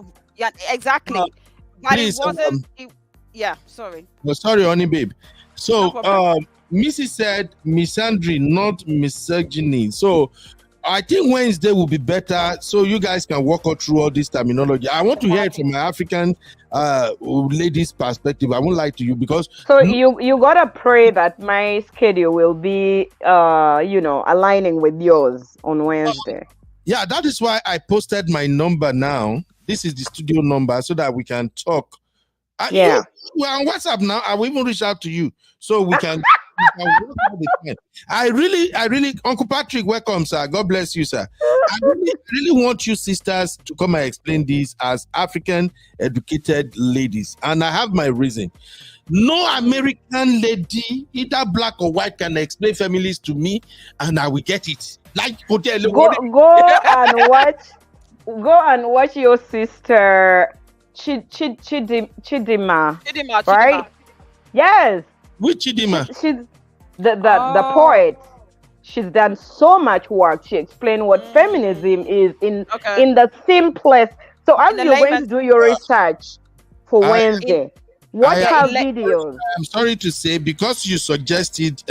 Exactly. But please, it wasn't. Sorry. No, sorry, honey babe. So, No Mrs. said misandry, not misogyny. So, I think Wednesday will be better, so you guys can walk us through all this terminology. I want to hear it from my African ladies' perspective. I won't lie to you because. So you gotta pray that my schedule will be, aligning with yours on Wednesday. Yeah, that is why I posted my number now. This is the studio number so that we can talk. Yeah. We're on WhatsApp now. I will even reach out to you so we can. I really, Uncle Patrick, welcome, sir. God bless you, sir. I really want you sisters to come and explain this as African educated ladies, and I have my reason. No American lady, either black or white, can explain families to me, and I will get it. Like go and watch your sister Chidima, right? Yes. Which Chidima? She's the poet. She's done so much work. She explained what feminism is in the simplest. So as you're going to do your research for Wednesday, watch her videos. I'm sorry to say, because you suggested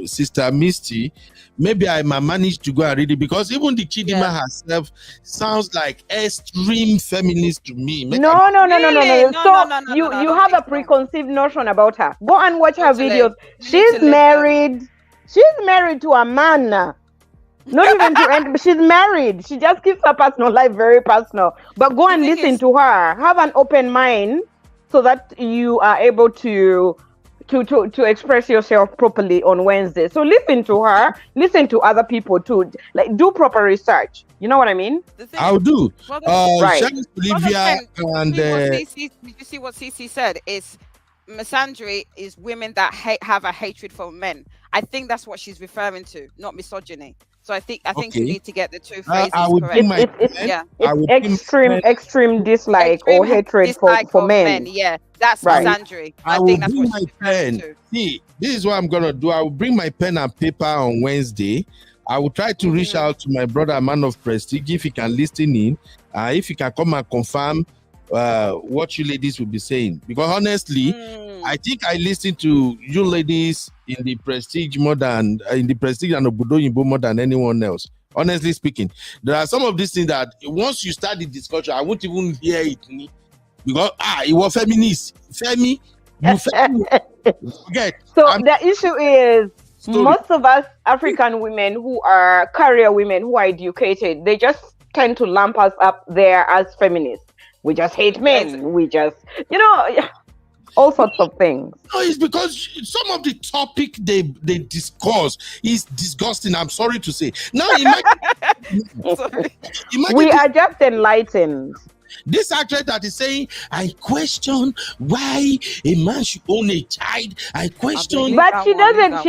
Sister Misty, maybe I might manage to go and read it, because even the Chidima herself sounds like extreme feminist to me. No. You have a preconceived notion about her. Go and watch her videos. She's married. She's married to a man. Not even to end. She's married. She just keeps her personal life very personal. But go and listen to her. Have an open mind so that you are able to express yourself properly on Wednesday. So listen to her, listen to other people too. Like, do proper research. You know what I mean? I'll do. Right. Olivia and did you see what Cece said? It's misandry is women that have a hatred for men. I think that's what she's referring to, not misogyny. So I think you need to get the two phrases correct. It's extreme dislike or hatred for men. Yeah, that's misandry. I think that's what she's referring to. See, this is what I'm gonna do. I will bring my pen and paper on Wednesday. I will try to reach out to my brother, man of prestige, if he can listen in. If he can come and confirm what you ladies will be saying, because honestly, I think I listen to you ladies in the prestige and Obodo Yimbo more than anyone else. Honestly speaking, there are some of these things that once you start the discussion, I won't even hear it, because it was feminist. Femi, you forget. So the issue is most of us African women who are career women who are educated, they just tend to lump us up there as feminists. We just hate men. We just, all sorts of things. No, it's because some of the topic they discuss is disgusting. I'm sorry to say. Now, imagine we are just enlightened. This actress that is saying, I question why a man should own a child. I question. But she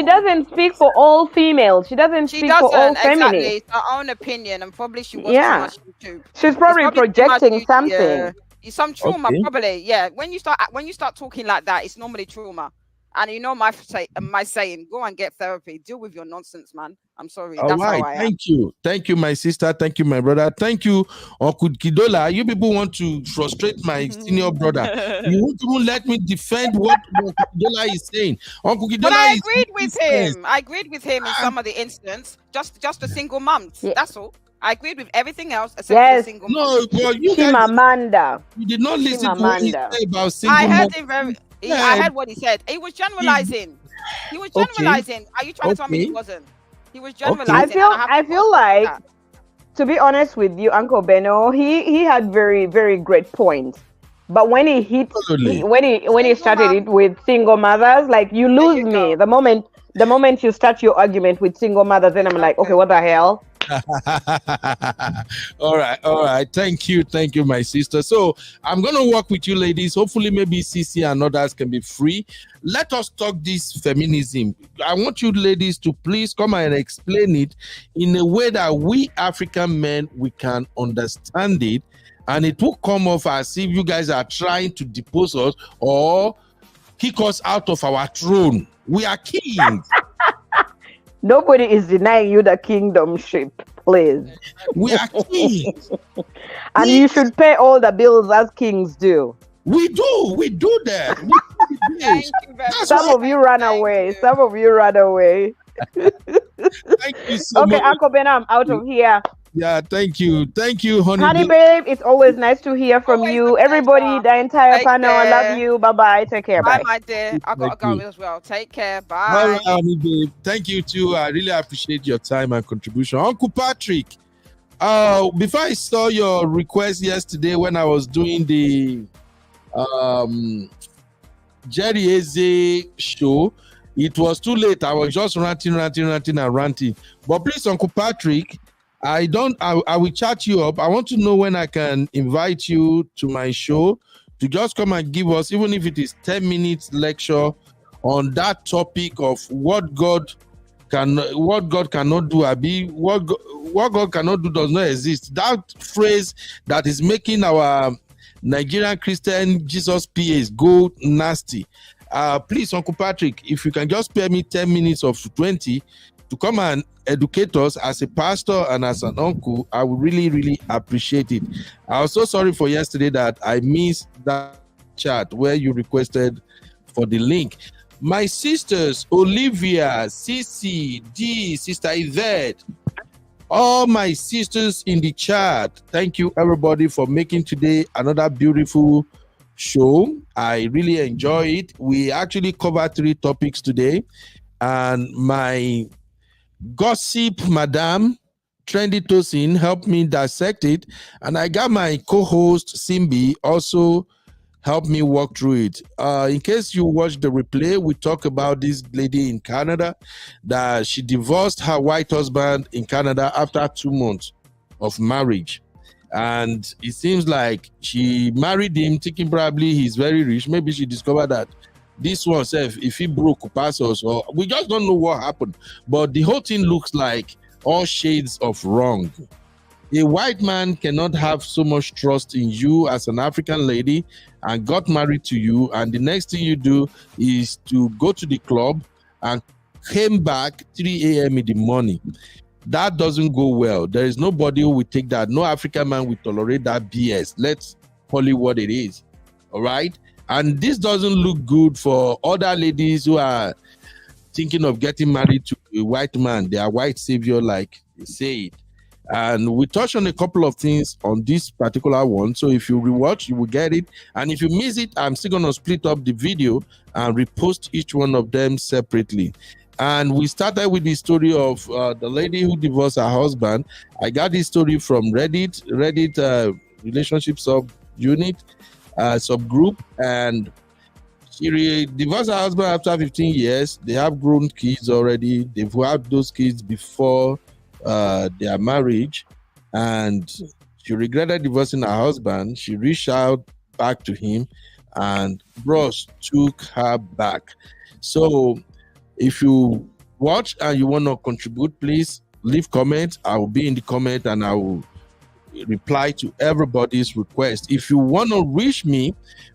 doesn't speak for all females. She doesn't speak for all feminists. Exactly. It's her own opinion, and probably she watches too much YouTube. She's probably projecting something. Some trauma, probably. Yeah. When you start talking like that, it's normally trauma. And you know my saying, go and get therapy. Deal with your nonsense, man. I'm sorry. All right. Thank you, my sister. Thank you, my brother. Thank you, Uncle Kidola. You people want to frustrate my senior brother. You won't even let me defend what Uncle Kidola is saying. Uncle Kidola, but I agreed with him. I agreed with him in some of the incidents. Just a single mom. Yeah. That's all. I agreed with everything else except for the single mom. No, well, you did not listen to what he said about single mom. I heard him I heard what he said. He was generalizing. Are you trying to tell me he wasn't? He was generalizing. I feel like, to be honest with you, Uncle Beno, he had very, very great points. But when he started it with single mothers, like, you lose me. The moment you start your argument with single mothers, then I'm like, okay, what the hell? all right, thank you, my sister. So I'm gonna work with you ladies. Hopefully maybe CC and others can be free. Let us talk this feminism. I want you ladies to please come and explain it in a way that we African men, we can understand it, and it will come off as if you guys are trying to depose us or kick us out of our throne. We are kings. Nobody is denying you the kingdomship, please. We are kings. And you should pay all the bills as kings do. We do that. Some of you run away. Thank you so Okay, much. Uncle Ben, I'm out of here. Yeah, thank you. Thank you, Honey honey. babe, it's always nice to hear from Always a you. Everybody, pleasure. the entire Take panel, I love care. you. Bye bye. Take care. Bye, Bye. my dear. I gotta Thank go you. as well. Take care. All right, Bye. honey babe. Thank you too. I really appreciate your time and contribution. Uncle Patrick, before I saw your request yesterday when I was doing the Jerry Eze show, it was too late. I was just ranting. But please, Uncle Patrick, I will chat you up. I want to know when I can invite you to my show to just come and give us, even if it is 10 minutes lecture on that topic of what God cannot do, Abi, what God cannot do does not exist. That phrase that is making our Nigerian Christian Jesus PAs go nasty. Please, Uncle Patrick, if you can just spare me 10 minutes of 20 to come and educate us as a pastor and as an uncle, I would really, really appreciate it. I was so sorry for yesterday that I missed that chat where you requested for the link. My sisters, Olivia, Cici, D, Sister Yvette, all my sisters in the chat, thank you everybody for making today another beautiful show. I really enjoy it. We actually covered 3 topics today, and my gossip madam Trendy Tosin helped me dissect it, and I got my co-host Simbi also help me walk through it. In case you watch the replay, we talk about this lady in Canada that she divorced her white husband in Canada after 2 months of marriage. And it seems like she married him thinking probably he's very rich. Maybe she discovered that this one, if he broke pass us, or we just don't know what happened. But the whole thing looks like all shades of wrong. A white man cannot have so much trust in you as an African lady and got married to you, and the next thing you do is to go to the club and came back 3 a.m. in the morning. That doesn't go well. There is nobody who will take that. No African man will tolerate that BS. Let's call it what it is. All right? And this doesn't look good for other ladies who are thinking of getting married to a white man. They are white savior, like they say it. And we touched on a couple of things on this particular one. So if you rewatch, you will get it. And if you miss it, I'm still going to split up the video and repost each one of them separately. And we started with the story of the lady who divorced her husband. I got this story from Reddit relationship subunit, subgroup. And she divorced her husband after 15 years. They have grown kids already. They've had those kids before their marriage, and she regretted divorcing her husband. She reached out back to him, and bros took her back. So if you watch and you want to contribute, please leave comments. I will be in the comment and I will reply to everybody's request. If you want to reach me,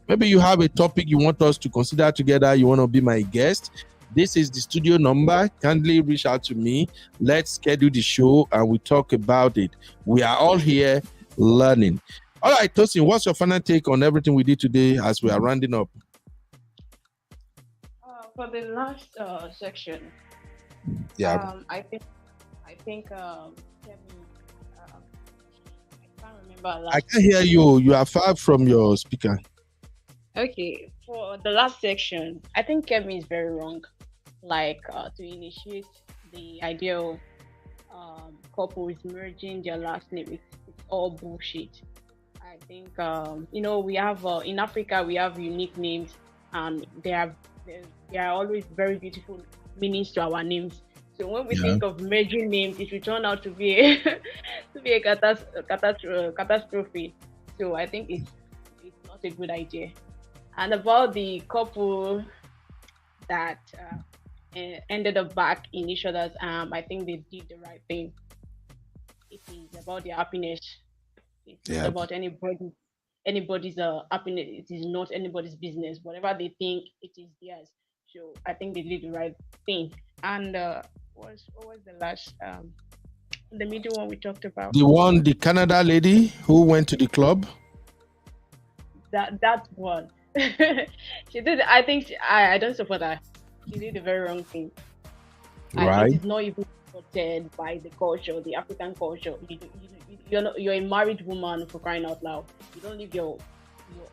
maybe you have a topic you want us to consider together, you want to be my guest, this is the studio number. Kindly reach out to me. Let's schedule the show and we talk about it. We are all here learning. All right, Tosin, what's your final take on everything we did today as we are rounding up? For the last section, I think Kemi, I can't remember. I can't hear you. You are far from your speaker. Okay, for the last section, I think Kemi is very wrong. Like to initiate the idea of couples merging their last name, it's all bullshit. I think we have in Africa we have unique names, and there are always very beautiful meanings to our names. So when we think of merging names, it will turn out to be a catastrophe. So I think it's not a good idea. And about the couple that ended up back in each other's arm, I think they did the right thing. It is about their happiness. It's not about anybody's happiness. It is not anybody's business. Whatever they think, it is theirs. So I think they did the right thing. And what was the last the middle one we talked about? The Canada lady who went to the club. That one. She did. I think I don't support her. She did the very wrong thing. Right. It is not even supported by the culture, the African culture. You're a married woman, for crying out loud. You don't leave your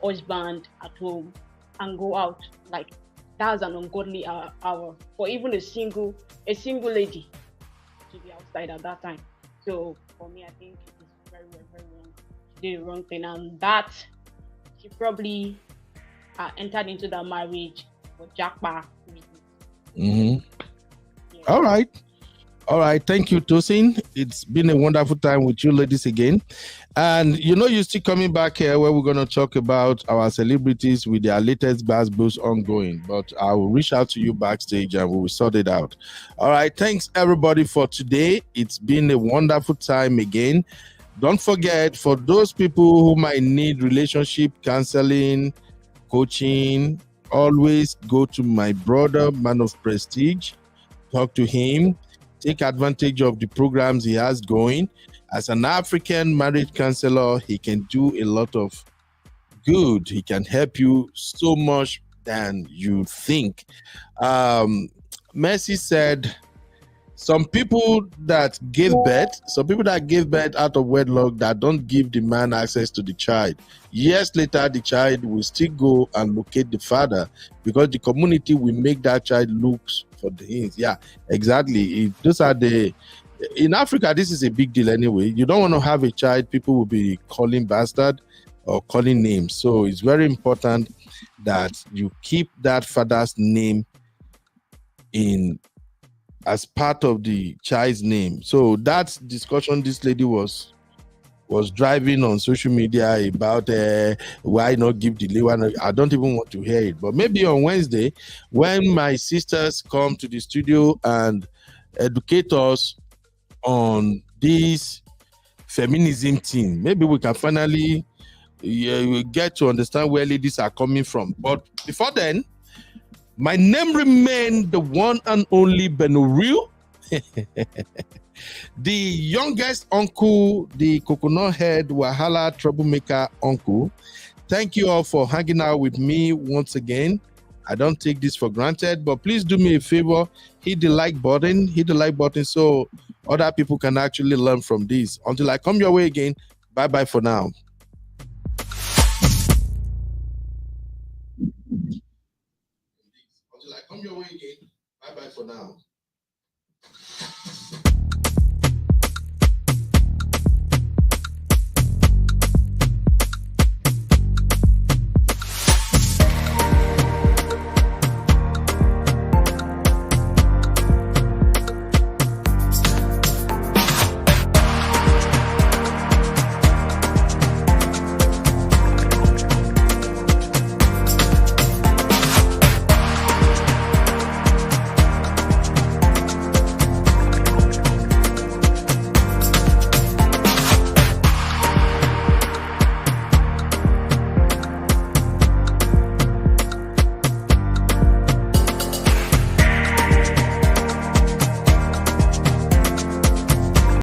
husband at home and go out. Like, that's an ungodly hour for even a single lady to be outside at that time. So for me, I think it is very, very, very wrong. She did the wrong thing, and that she probably entered into that marriage for jackpot reasons. Yeah. All right. Thank you, Tosin. It's been a wonderful time with you ladies again. And you're still coming back here where we're going to talk about our celebrities with their latest buzz boost ongoing. But I will reach out to you backstage and we will sort it out. All right. Thanks, everybody, for today. It's been a wonderful time again. Don't forget, for those people who might need relationship counseling, coaching, always go to my brother, Man of Prestige. Talk to him. Take advantage of the programs he has going. As an African marriage counselor, he can do a lot of good. He can help you so much than you think. Mercy said, some people that give birth out of wedlock that don't give the man access to the child. Years later, the child will still go and locate the father because the community will make that child look for the hints. Yeah, exactly. In Africa, this is a big deal anyway. You don't want to have a child, people will be calling bastard or calling names. So it's very important that you keep that father's name as part of the child's name. So that's discussion this lady was driving on social media about why not give the one. I don't even want to hear it. But maybe on Wednesday, when my sisters come to the studio and educate us on this feminism thing, maybe we can finally get to understand where ladies are coming from. But before then, my name remains the one and only Benuriu, the youngest uncle, the coconut head Wahala troublemaker uncle. Thank you all for hanging out with me once again. I don't take this for granted, but please do me a favor, hit the like button so other people can actually learn from this. Until I come your way again, bye-bye for now. Until I come your way again, bye-bye for now.